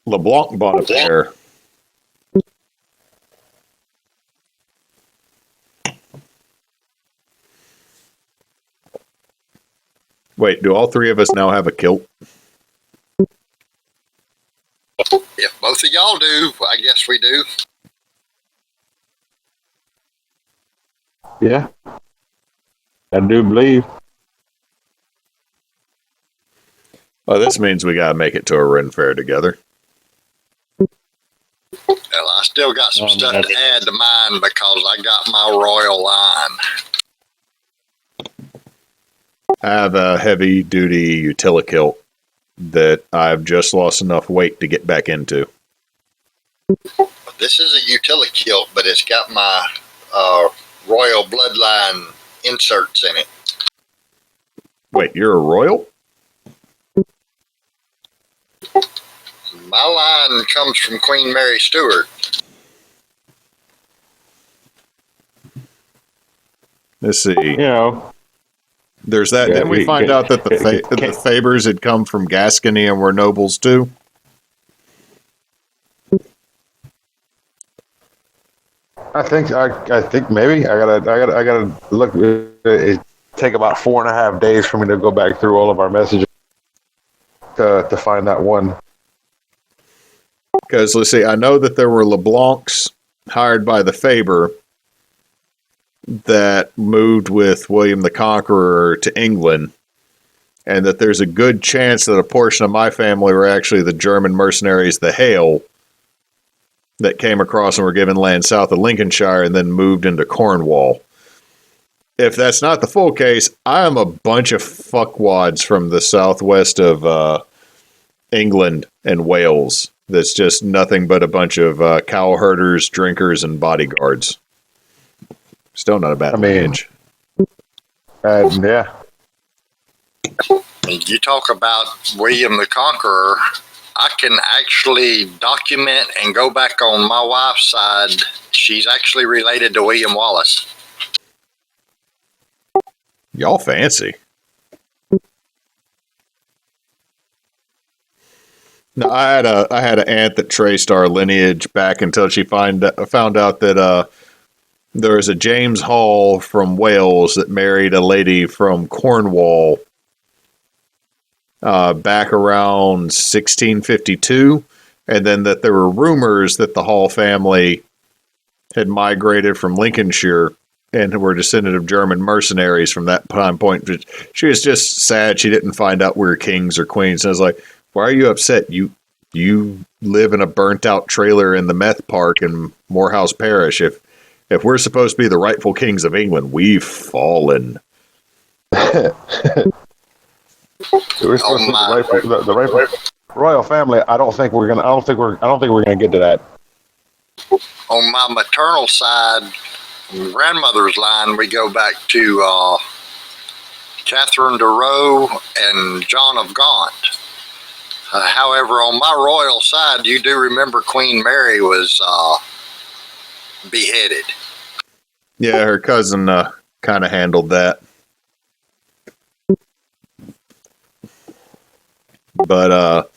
LeBlanc bought a pair. Wait, do all 3 of us now have a kilt?
If both of y'all do, I guess we do.
Yeah. I do believe.
Oh, this means we gotta make it to a Ren fair together.
Well, I still got some stuff to add to mine because I got my royal line.
I have a heavy duty utilikilt that I've just lost enough weight to get back into.
This is a utility kilt, but it's got my royal bloodline inserts in it.
Wait, you're a royal?
My line comes from Queen Mary Stuart.
Let's see.
You know,
There's that.
Yeah,
Didn't we find out that the Fabers had come from Gascony and were nobles too?
I think maybe I gotta look. It take about 4.5 days for me to go back through all of our messages to find that one.
Because let's see, I know that there were LeBlancs hired by the Faber that moved with William the Conqueror to England, and that there's a good chance that a portion of my family were actually the German mercenaries, the Hale, that came across and were given land south of Lincolnshire and then moved into Cornwall. If that's not the full case, I am a bunch of fuckwads from the southwest of England and Wales. That's just nothing but a bunch of cow herders, drinkers, and bodyguards. Still not a bad lineage.
Yeah.
You talk about William the Conqueror. I can actually document and go back on my wife's side. She's actually related to William Wallace.
Y'all fancy. No, I had an aunt that traced our lineage back until she found out that there was a James Hall from Wales that married a lady from Cornwall back around 1652, and then that there were rumors that the Hall family had migrated from Lincolnshire and were descended of German mercenaries from that time point. She was just sad she didn't find out we were kings or queens. And I was like, why are you upset? You live in a burnt out trailer in the meth park in Morehouse Parish. If we're supposed to be the rightful kings of England, we've fallen.
We're supposed to be the rightful royal family. I don't think we're gonna get to that.
On my maternal side, grandmother's line, we go back to Catherine de Roe and John of Gaunt. However, on my royal side, you do remember Queen Mary was beheaded.
Yeah, her cousin kind of handled that. But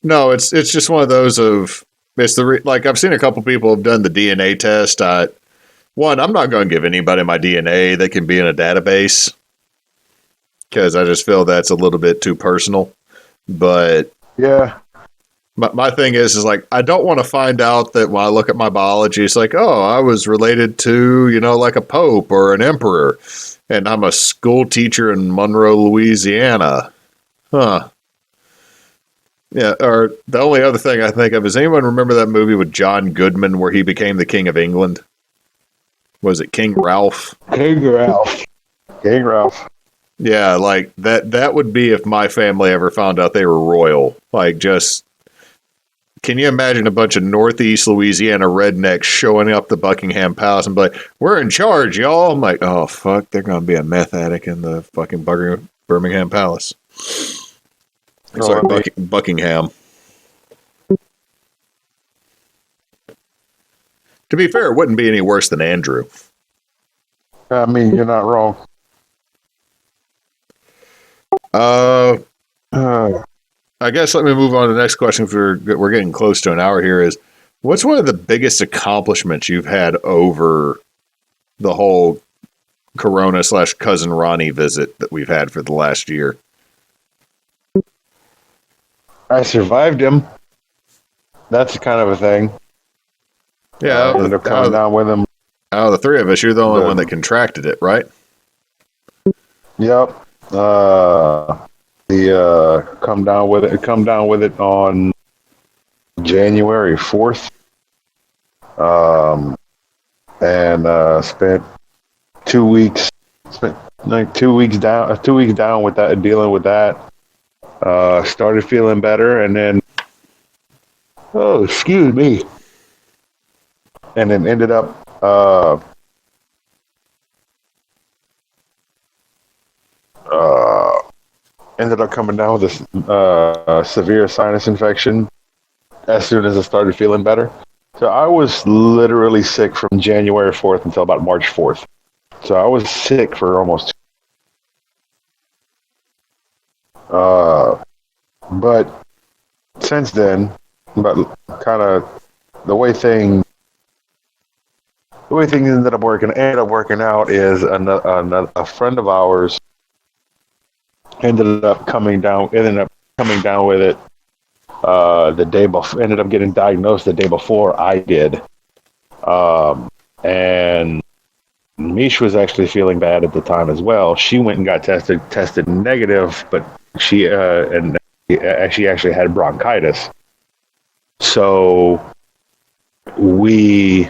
no, it's just one of those of it's like I've seen a couple people have done the DNA test. I'm not going to give anybody my DNA that can be in a database because I just feel that's a little bit too personal. But
yeah,
my thing is like I don't want to find out that when I look at my biology, it's like, oh, I was related to like a pope or an emperor, and I'm a school teacher in Monroe, Louisiana, huh? Yeah, or the only other thing I think of is anyone remember that movie with John Goodman where he became the King of England? Was it King Ralph?
King Ralph.
Yeah, like that would be if my family ever found out they were royal. Like just can you imagine a bunch of Northeast Louisiana rednecks showing up the Buckingham Palace and be like, we're in charge, y'all? I'm like, oh fuck, they're gonna be a meth addict in the fucking Birmingham Palace. Sorry, Buckingham. To be fair, it wouldn't be any worse than Andrew.
I mean, you're not wrong.
I guess let me move on to the next question. We're getting close to an hour here. Is what's one of the biggest accomplishments you've had over the whole Corona/Cousin Ronnie visit that we've had for the last year?
I survived him. That's kind of a thing.
Yeah,
ended up coming down with him.
Out of the three of us, you're the only one that contracted it, right?
Yep. Come down with it on January 4th. And spent 2 weeks. Spent like 2 weeks down. 2 weeks down with that, dealing with that. Started feeling better, and then excuse me, and then ended up coming down with this severe sinus infection as soon as I started feeling better. So I was literally sick from January 4th until about March 4th. So I was sick for almost. But since then, but kind of the way things ended up working out is a friend of ours ended up coming down with it the day before. Ended up getting diagnosed the day before I did, and Mish was actually feeling bad at the time as well. She went and got tested negative, but she actually had bronchitis. So we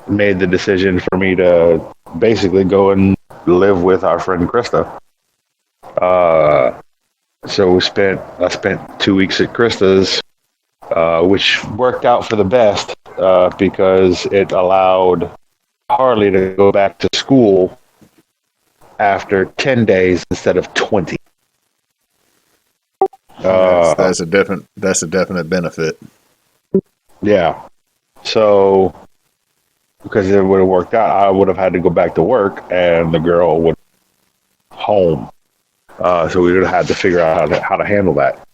made the decision for me to basically go and live with our friend Krista. So I spent 2 weeks at Krista's, which worked out for the best because it allowed Harley to go back to school after 10 days instead of 20.
That's a definite benefit.
Yeah. So, because it would have worked out, I would have had to go back to work, and the girl would home. So we would have had to figure out how to handle that.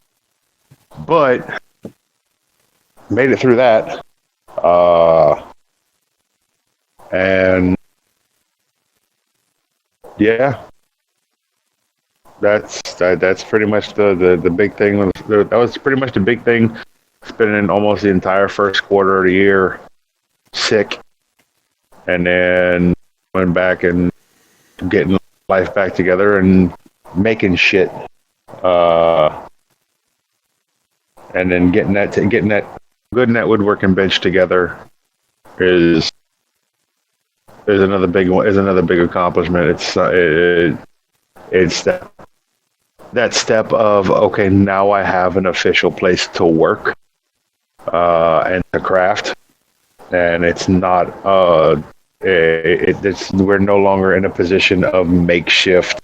But made it through that, and yeah, that's pretty much the big thing. That was pretty much the big thing. Spending almost the entire first quarter of the year sick, and then going back and getting life back together and making shit, and then getting that good net woodworking bench together is another big one. Is another big accomplishment. It's that step of, okay, now I have an official place to work and to craft, and it's not we're no longer in a position of makeshift,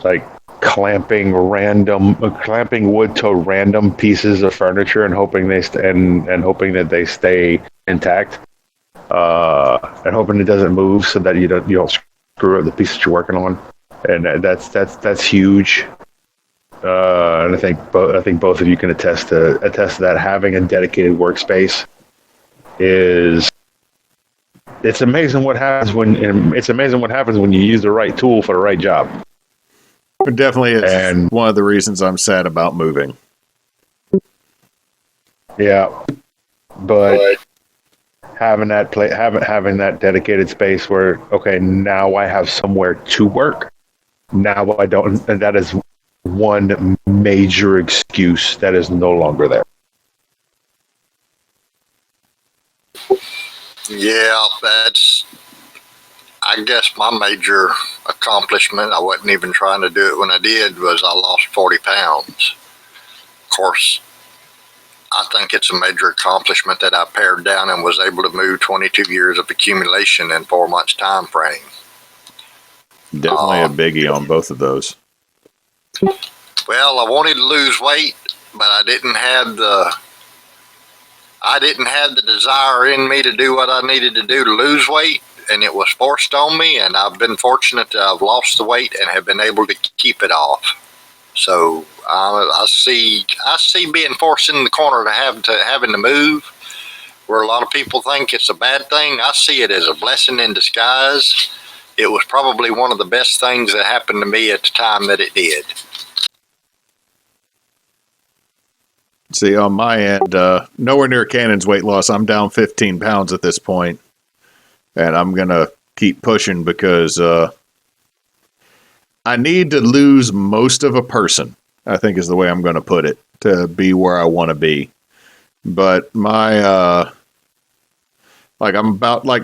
like clamping wood to random pieces of furniture and hoping hoping that they stay intact, and hoping it doesn't move so that you don't screw up the piece that you're working on. And that's huge. And I think both of you can attest to that. Having a dedicated workspace it's amazing what happens when you use the right tool for the right job.
It definitely is. And one of the reasons I'm sad about moving.
Yeah, but having that dedicated space where, okay, now I have somewhere to work. Now I don't, and that is one major excuse that is no longer there.
Yeah, that's, I guess, my major accomplishment. I wasn't even trying to do it when I did, was I lost 40 pounds. Of course, I think it's a major accomplishment that I pared down and was able to move 22 years of accumulation in 4 months time frame.
Definitely a biggie on both of those.
Well, I wanted to lose weight, but I didn't have the desire in me to do what I needed to do to lose weight, and it was forced on me, and I've been fortunate that I've lost the weight and have been able to keep it off. So I see being forced in the corner having to move, where a lot of people think it's a bad thing. I see it as a blessing in disguise. It was probably one of the best things that happened to me at the time that it did.
See, on my end, nowhere near Cannon's weight loss. I'm down 15 pounds at this point, and I'm going to keep pushing because I need to lose most of a person, I think is the way I'm going to put it, to be where I want to be. But my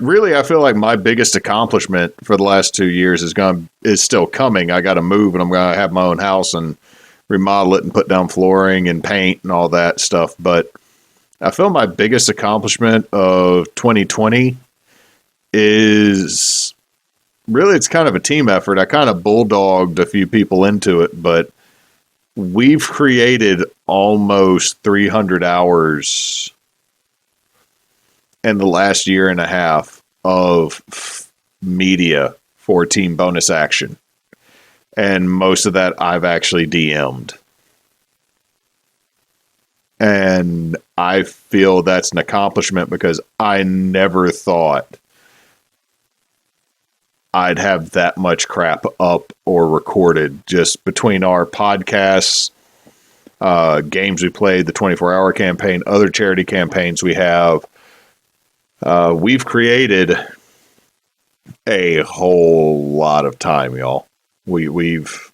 really, I feel like my biggest accomplishment for the last 2 years is still coming. I got to move, and I'm going to have my own house and remodel it and put down flooring and paint and all that stuff. But I feel my biggest accomplishment of 2020 is really, it's kind of a team effort. I kind of bulldogged a few people into it, but we've created almost 300 hours in the last year and a half of media for Team Bonus Action. And most of that I've actually DM'd. And I feel that's an accomplishment because I never thought I'd have that much crap up or recorded just between our podcasts, games we played, the 24-hour campaign, other charity campaigns we have. We've created a whole lot of time, y'all. We've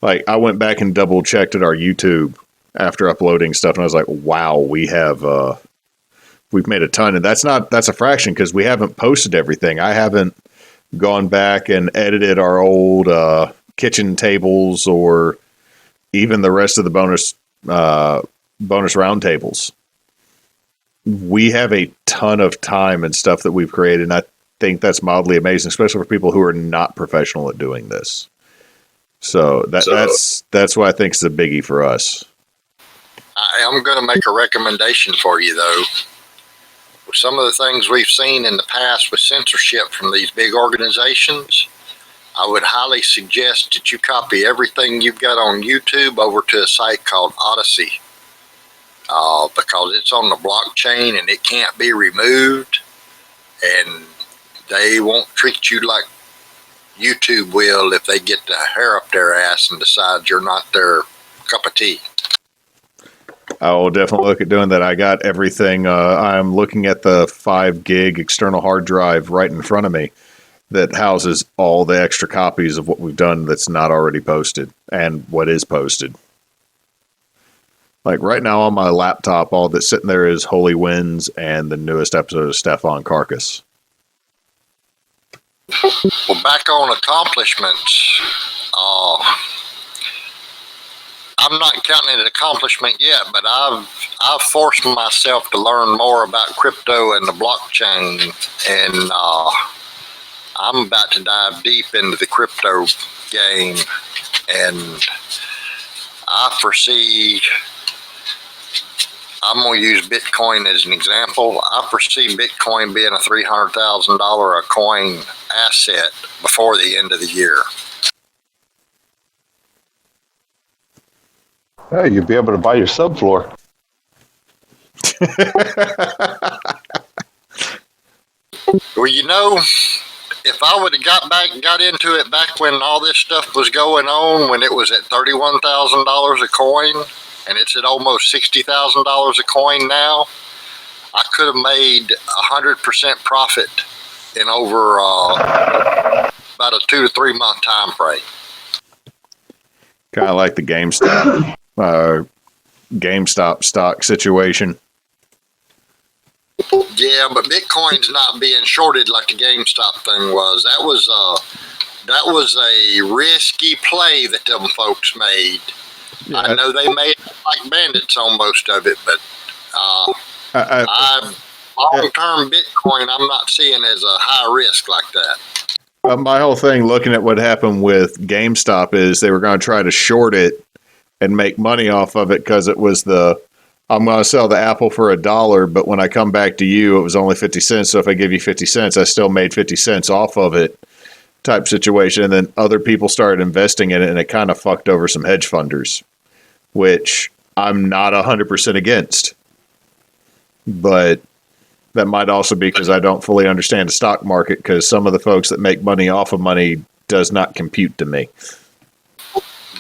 I went back and double checked at our YouTube after uploading stuff, and I was like, wow, we've made a ton. And that's a fraction because we haven't posted everything. I haven't gone back and edited our old kitchen tables or even the rest of the bonus round tables. We have a ton of time and stuff that we've created, and I think that's mildly amazing, especially for people who are not professional at doing this. So that's what I think is the biggie for us.
I am going to make a recommendation for you, though. With some of the things we've seen in the past with censorship from these big organizations, I would highly suggest that you copy everything you've got on YouTube over to a site called Odyssey, because it's on the blockchain and it can't be removed, and they won't treat you like YouTube will if they get the hair up their ass and decide you're not their cup of tea.
I will definitely look at doing that. I got everything. I'm looking at the 5 gig external hard drive right in front of me that houses all the extra copies of what we've done that's not already posted and what is posted. Like right now on my laptop, all that's sitting there is Holy Winds and the newest episode of Stefan Carcass.
Well, back on accomplishments, I'm not counting it an accomplishment yet, but I've forced myself to learn more about crypto and the blockchain, and I'm about to dive deep into the crypto game, and I foresee, I'm going to use Bitcoin as an example. I foresee Bitcoin being a $300,000 a coin asset before the end of the year.
Hey, you'll be able to buy your subfloor.
Well, you know, if I would have got into it back when all this stuff was going on, when it was at $31,000 a coin, and it's at almost $60,000 a coin now, I could have made 100% profit in over about a 2 to 3 month time frame.
Kind of like the GameStop stock situation.
Yeah, but Bitcoin's not being shorted like the GameStop thing was. That was a risky play that them folks made. Yeah. I know they made it like bandits on most of it, but long-term Bitcoin, I'm not seeing as a high risk like that.
My whole thing looking at what happened with GameStop is they were going to try to short it and make money off of it because it was I'm going to sell the Apple for $1, but when I come back to you, it was only 50 cents. So if I give you 50 cents, I still made 50 cents off of it type situation. And then other people started investing in it, and it kind of fucked over some hedge funders, which I'm not 100% against. But that might also be because I don't fully understand the stock market, because some of the folks that make money off of money does not compute to me.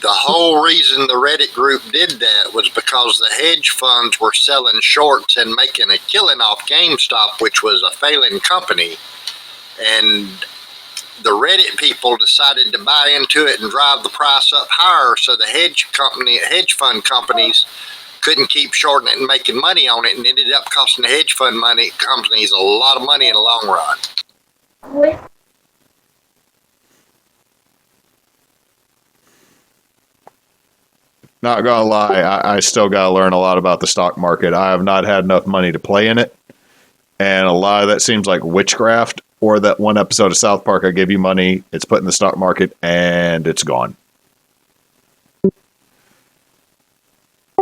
The whole reason the Reddit group did that was because the hedge funds were selling shorts and making a killing off GameStop, which was a failing company. And the Reddit people decided to buy into it and drive the price up higher. So the hedge fund companies couldn't keep shorting it and making money on it, and ended up costing the hedge fund companies a lot of money in the long run.
Not gonna lie, I still gotta learn a lot about the stock market. I have not had enough money to play in it, and a lot of that seems like witchcraft. Or that one episode of South Park, I give you money, it's put in the stock market, and it's gone.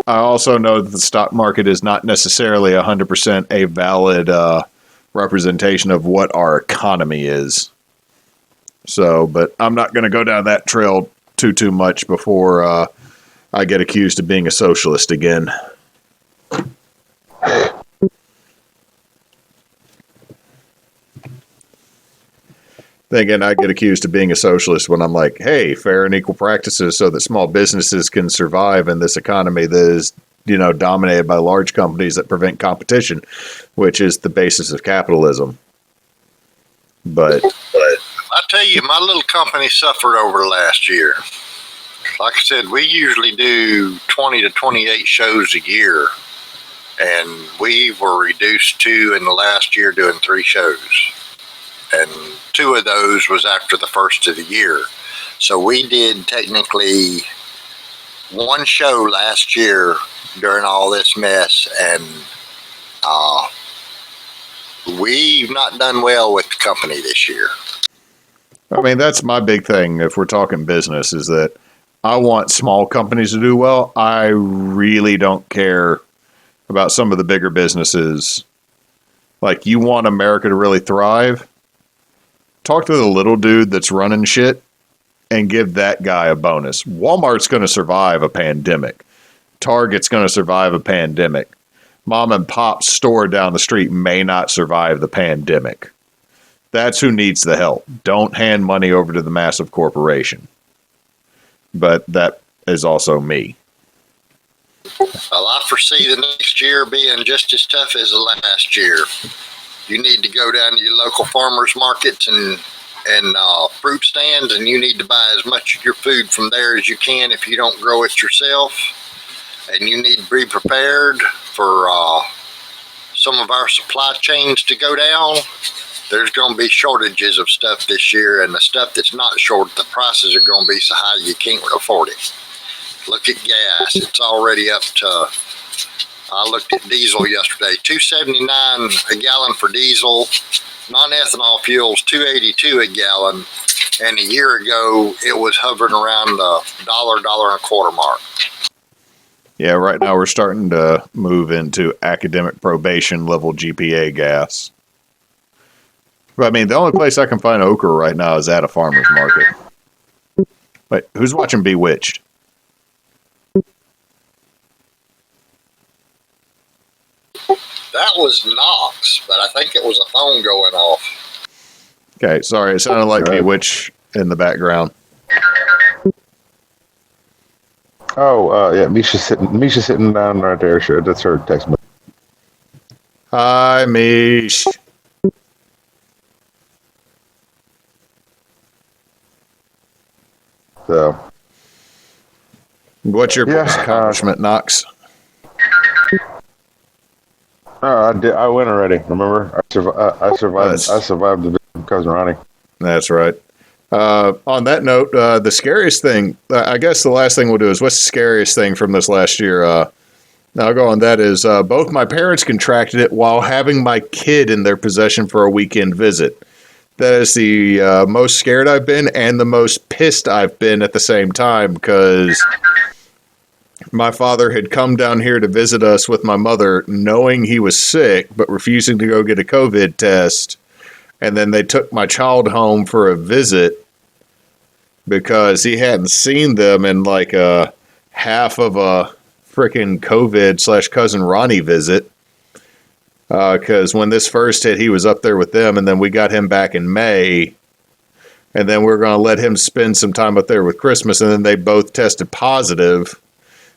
I also know that the stock market is not necessarily 100% a valid representation of what our economy is. So, but I'm not going to go down that trail too much before I get accused of being a socialist again. Thinking I get accused of being a socialist when I'm like, hey, fair and equal practices so that small businesses can survive in this economy that is, dominated by large companies that prevent competition, which is the basis of capitalism. But
I tell you, my little company suffered over last year. Like I said, we usually do 20 to 28 shows a year, and we were reduced to, in the last year, doing 3 shows. And 2 of those was after the first of the year. So we did technically 1 show last year during all this mess, and we've not done well with the company this year.
I mean, that's my big thing if we're talking business, is that I want small companies to do well. I really don't care about some of the bigger businesses. Like, you want America to really thrive? Talk to the little dude that's running shit and give that guy a bonus. Walmart's going to survive a pandemic. Target's going to survive a pandemic. Mom and pop store down the street may not survive the pandemic. That's who needs the help. Don't hand money over to the massive corporation. But that is also me.
Well, I foresee the next year being just as tough as the last year. You need to go down to your local farmers markets and fruit stands, and you need to buy as much of your food from there as you can if you don't grow it yourself. And you need to be prepared for some of our supply chains to go down. There's going to be shortages of stuff this year, and the stuff that's not short, the prices are going to be so high you can't afford it. Look at gas. It's already up to... I looked at diesel yesterday, $2.79 a gallon for diesel. Non-ethanol fuels, $2.82 a gallon. And a year ago, it was hovering around the $1.25 mark.
Yeah, right now we're starting to move into academic probation level GPA gas. But I mean, the only place I can find okra right now is at a farmer's market. Wait, who's watching Bewitched?
That was Knox, but I think it was a phone going off.
Okay, sorry, it sounded like Bewitched in the background.
Oh, yeah, Misha's sitting down right there. Sure, that's her text message.
Hi, Mish.
So,
What's your biggest accomplishment, Knox?
I went already. Remember, I survived the cousin Ronnie.
That's right. On that note, the scariest thing, I guess the last thing we'll do is, what's the scariest thing from this last year? I'll go on that is, both my parents contracted it while having my kid in their possession for a weekend visit. That is the most scared I've been and the most pissed I've been at the same time, because my father had come down here to visit us with my mother, knowing he was sick, but refusing to go get a COVID test. And then they took my child home for a visit because he hadn't seen them in like a half of a freaking COVID / cousin Ronnie visit. Because when this first hit, he was up there with them, and then we got him back in May. And then we're going to let him spend some time up there with Christmas, and then they both tested positive.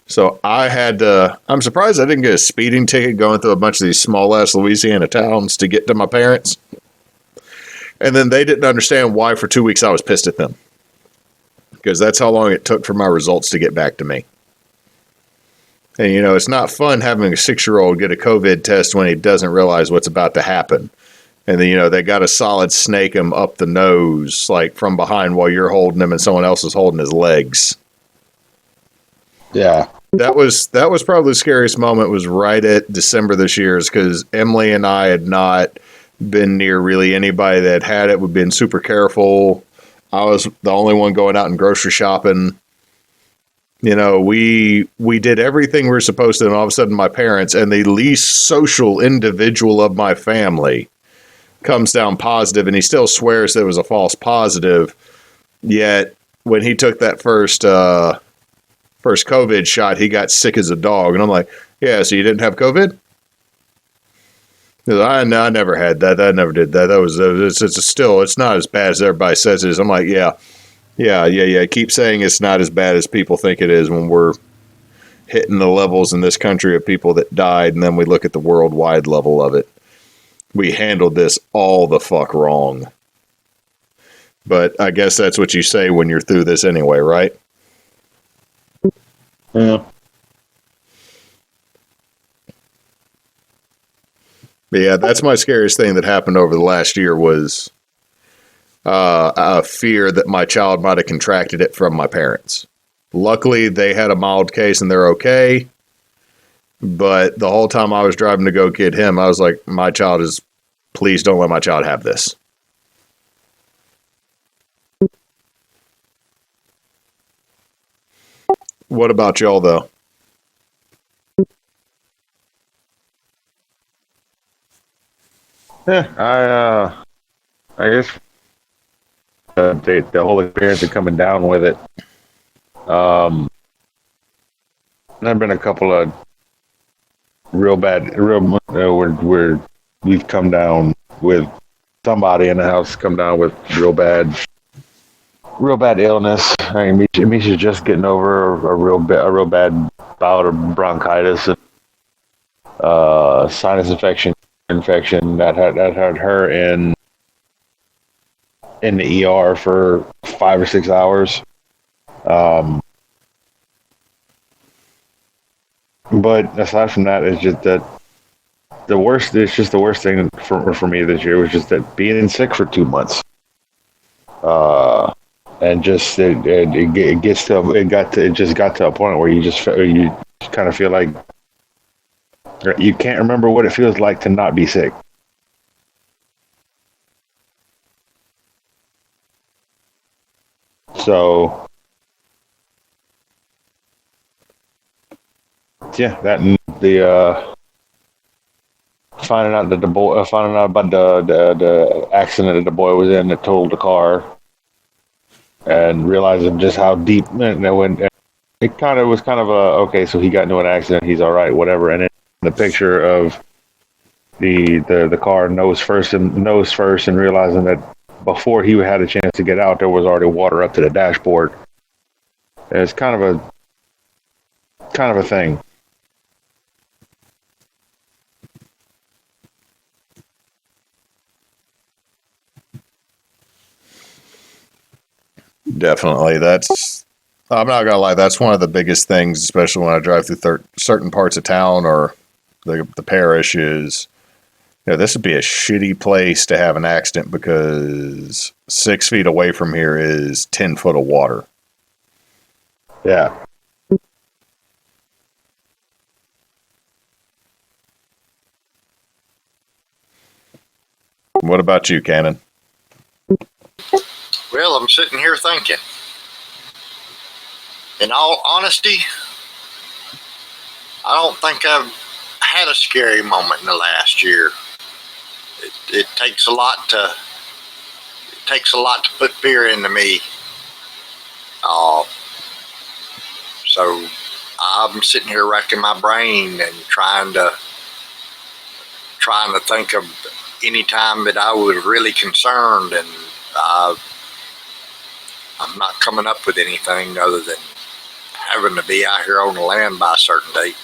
So I'm surprised I didn't get a speeding ticket going through a bunch of these small-ass Louisiana towns to get to my parents. And then they didn't understand why for 2 weeks I was pissed at them. Because that's how long it took for my results to get back to me. And, it's not fun having a 6-year-old get a COVID test when he doesn't realize what's about to happen. And then, they got to solid snake him up the nose, like from behind while you're holding him and someone else is holding his legs.
Yeah.
That was probably the scariest moment was right at December this year, is because Emily and I had not been near really anybody that had it. We've been super careful. I was the only one going out and grocery shopping. We did everything we were supposed to, and all of a sudden my parents, and the least social individual of my family, comes down positive, and he still swears that it was a false positive. Yet when he took that first COVID shot, he got sick as a dog. And I'm like, yeah, so you didn't have COVID? I never had that. I never did that. It's not as bad as everybody says it is. I'm like, yeah. Keep saying it's not as bad as people think it is when we're hitting the levels in this country of people that died, and then we look at the worldwide level of it. We handled this all the fuck wrong. But I guess that's what you say when you're through this anyway, right?
Yeah.
But yeah, that's my scariest thing that happened over the last year was a fear that my child might have contracted it from my parents. Luckily, they had a mild case and they're okay. But the whole time I was driving to go get him, I was like, please don't let my child have this. What about y'all, though?
Yeah, I guess the whole experience of coming down with it. There've been a couple of where we've come down with somebody in the house come down with real bad illness. I mean, Misha's just getting over a real bad bout of bronchitis and sinus infection that had her in the ER for 5 or 6 hours. But aside from that, it's just that the worst thing for me this year was just that being sick for 2 months. And just it just got to a point where you kind of feel like you can't remember what it feels like to not be sick. So yeah, that and the finding out about the accident that the boy was in that totaled the car, and realizing just how deep it went. It was kind of okay, so he got into an accident, he's all right, whatever. And then the picture of the car nose first and realizing that before he had a chance to get out, there was already water up to the dashboard. And it's kind of a thing.
Definitely. I'm not going to lie, that's one of the biggest things, especially when I drive through certain parts of town or the parish, is this would be a shitty place to have an accident because 6 feet away from here is 10 foot of water.
Yeah.
What about you, Cannon?
Well, I'm sitting here thinking. In all honesty, I don't think I've had a scary moment in the last year. It takes a lot to put fear into me. So I'm sitting here racking my brain and trying to think of any time that I was really concerned, and I'm not coming up with anything other than having to be out here on the land by a certain date.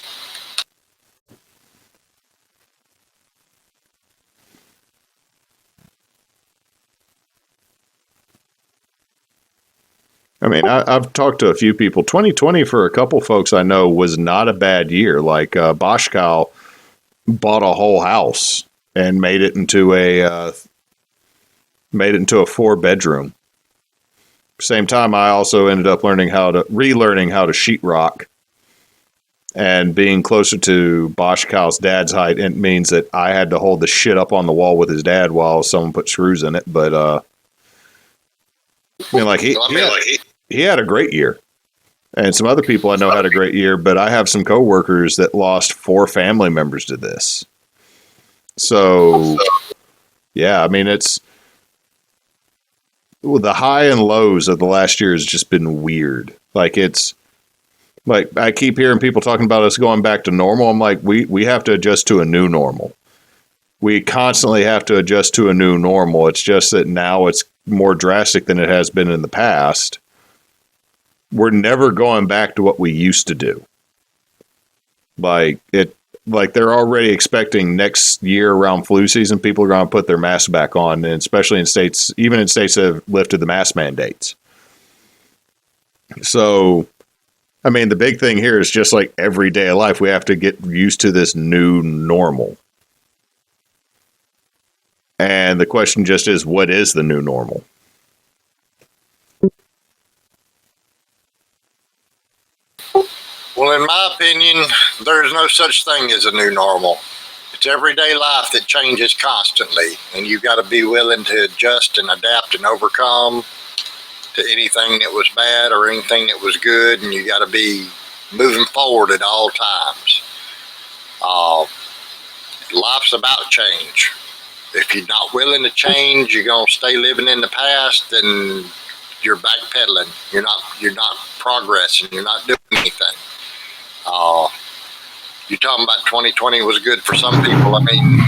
I mean, I've talked to a few people. 2020 for a couple folks I know was not a bad year. Like Boschkow bought a whole house and made it into a 4-bedroom. Same time, I also ended up relearning how to sheetrock, and being closer to Boschkow's dad's height. It means that I had to hold the shit up on the wall with his dad while someone put screws in it. But I mean, like he had a great year, and some other people I know had a great year. But I have some coworkers that lost 4 family members to this. So yeah, I mean, it's the high and lows of the last year has just been weird. Like it's like I keep hearing people talking about us going back to normal. I'm like, we have to adjust to a new normal. We constantly have to adjust to a new normal. It's just that now it's more drastic than it has been in the past. We're never going back to what we used to do. Like they're already expecting next year around flu season, people are going to put their masks back on, and especially in states, even in states that have lifted the mask mandates. So, I mean, the big thing here is just like everyday life. We have to get used to this new normal. And the question just is, what is the new normal?
Well, in my opinion, there's no such thing as a new normal. It's everyday life that changes constantly, and you've got to be willing to adjust and adapt and overcome to anything that was bad or anything that was good, and you got to be moving forward at all times. Life's about change. If you're not willing to change, you're gonna stay living in the past, and you're backpedaling. You're not progressing. You're not doing anything. You're talking about 2020 was good for some people. I mean,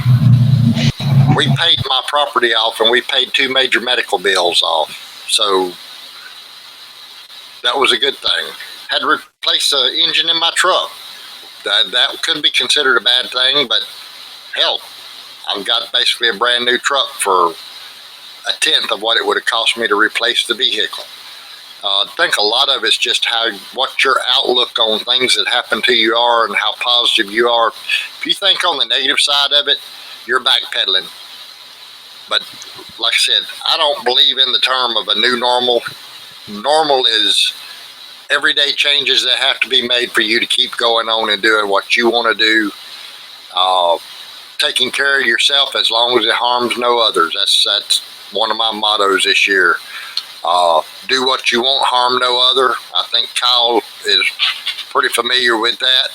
we paid my property off, and we paid 2 major medical bills off. So that was a good thing. Had to replace the engine in my truck. That could be considered a bad thing, but hell, I've got basically a brand new truck for 1/10 of what it would have cost me to replace the vehicle. I think a lot of it's just what your outlook on things that happen to you are and how positive you are. If you think on the negative side of it, you're backpedaling. But like I said, I don't believe in the term of a new normal. Normal is everyday changes that have to be made for you to keep going on and doing what you want to do. Taking care of yourself as long as it harms no others. That's one of my mottos this year. Do what you want, harm no other. I think Kyle is pretty familiar with that.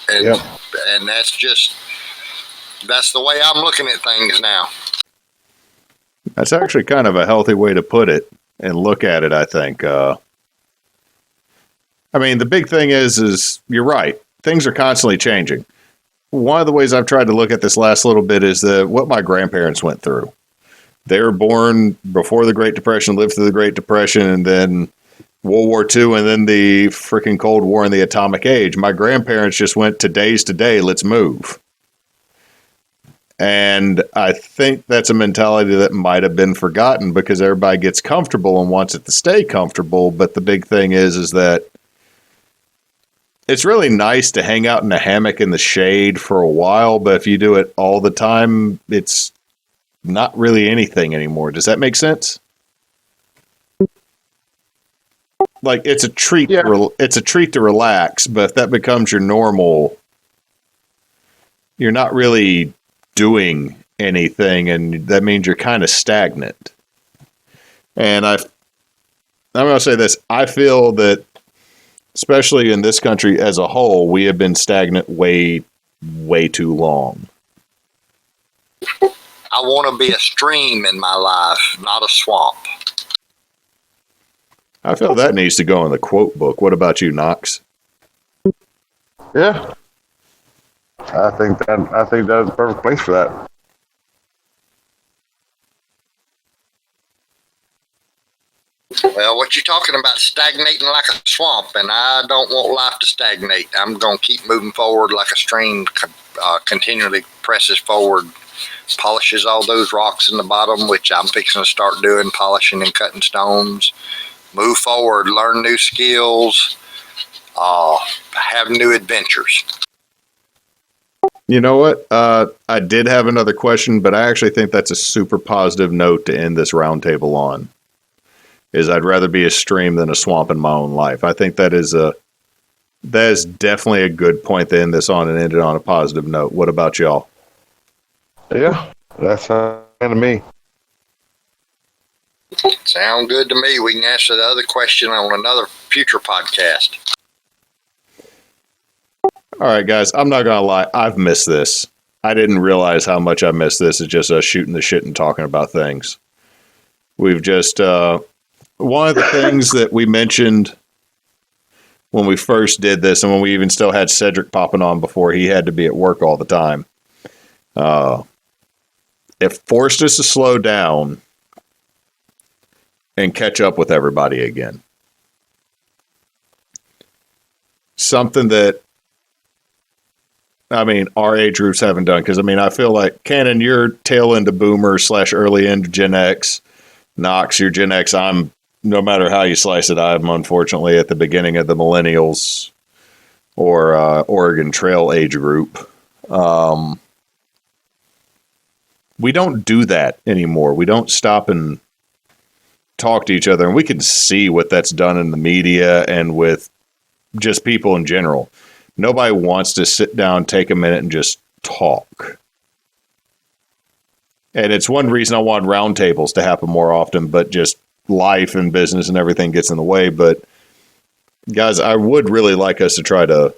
And,
yep.
And that's the way I'm looking at things now.
That's actually kind of a healthy way to put it and look at it, I think. I mean, the big thing is you're right. Things are constantly changing. One of the ways I've tried to look at this last little bit is what my grandparents went through. They were born before the Great Depression, lived through the Great Depression, and then World War II, and then the freaking Cold War and the atomic age. My grandparents just went today's today, let's move. And I think that's a mentality that might have been forgotten because everybody gets comfortable and wants it to stay comfortable. But the big thing is that it's really nice to hang out in a hammock in the shade for a while, but if you do it all the time, it's not really anything anymore. Does that make sense? Like it's a treat. Yeah. It's a treat to relax, but if that becomes your normal, you're not really doing anything, and that means you're kind of stagnant. And I'm going to say this: I feel that, especially in this country as a whole, we have been stagnant way, way too long.
I want to be a stream in my life, not a swamp.
I feel that needs to go in the quote book. What about you, Knox?
Yeah. I think that's the perfect place for that.
Well, what you're talking about, stagnating like a swamp, and I don't want life to stagnate. I'm going to keep moving forward like a stream continually presses forward, polishes all those rocks in the bottom, which I'm fixing to start doing, polishing and cutting stones. move forward, learn new skills, have new adventures.
You know what? I did have another question, but I actually think that's a super positive note to end this roundtable on. Is I'd rather be a stream than a swamp in my own life. I think that is definitely a good point to end this on and end it on a positive note. What about y'all?
Yeah, that's to me.
Sound good to me. We can answer the other question on another future podcast.
All right, guys, I'm not going to lie. I've missed this. I didn't realize how much I missed this. It's just us shooting the shit and talking about things. We've just, one of the things that we mentioned when we first did this, and when we even still had Cedric popping on before he had to be at work all the time, it forced us to slow down and catch up with everybody again. Something that, I mean, our age groups haven't done. Because, I mean, I feel like, Cannon, you're tail into boomer / early into Gen X. Knox, you're Gen X. I'm, no matter how you slice it, I'm unfortunately at the beginning of the millennials or Oregon Trail age group. We don't do that anymore. We don't stop and talk to each other. And we can see what that's done in the media and with just people in general. Nobody wants to sit down, take a minute, and just talk. And it's one reason I want roundtables to happen more often, but just life and business and everything gets in the way. But guys, I would really like us to try to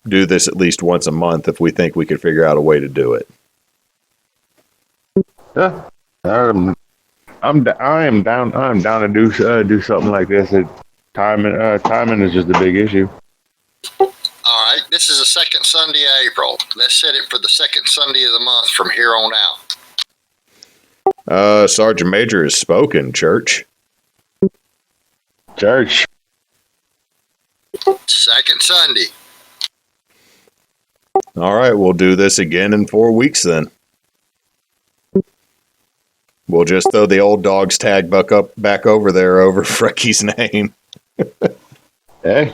do this at least once a month if we think we could figure out a way to do it.
Yeah, I am down to do something like this. Timing is just a big issue.
All right, this is the second Sunday of April. Let's set it for the second Sunday of the month from here on out.
Sergeant Major has spoken, Church.
Church.
Second Sunday.
All right, we'll do this again in 4 weeks then. We'll just throw the old dog's tag back over there over Frecky's name.
Hey.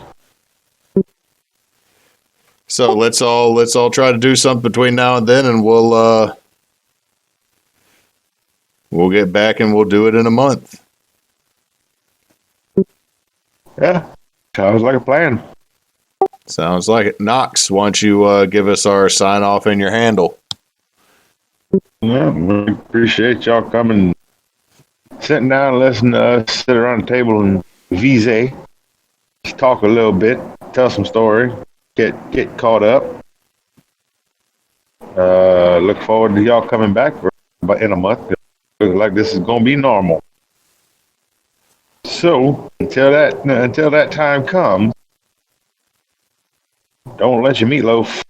So let's all try to do something between now and then, and we'll get back and we'll do it in a month.
Yeah, sounds like a plan.
Sounds like it. Knox, why don't you give us our sign off and your handle?
Yeah, we appreciate y'all coming, sitting down, listening to us sit around the table and vise, talk a little bit, tell some story, get caught up. Look forward to y'all coming back in a month. Looks like this is gonna be normal. So until that time comes, don't let your meatloaf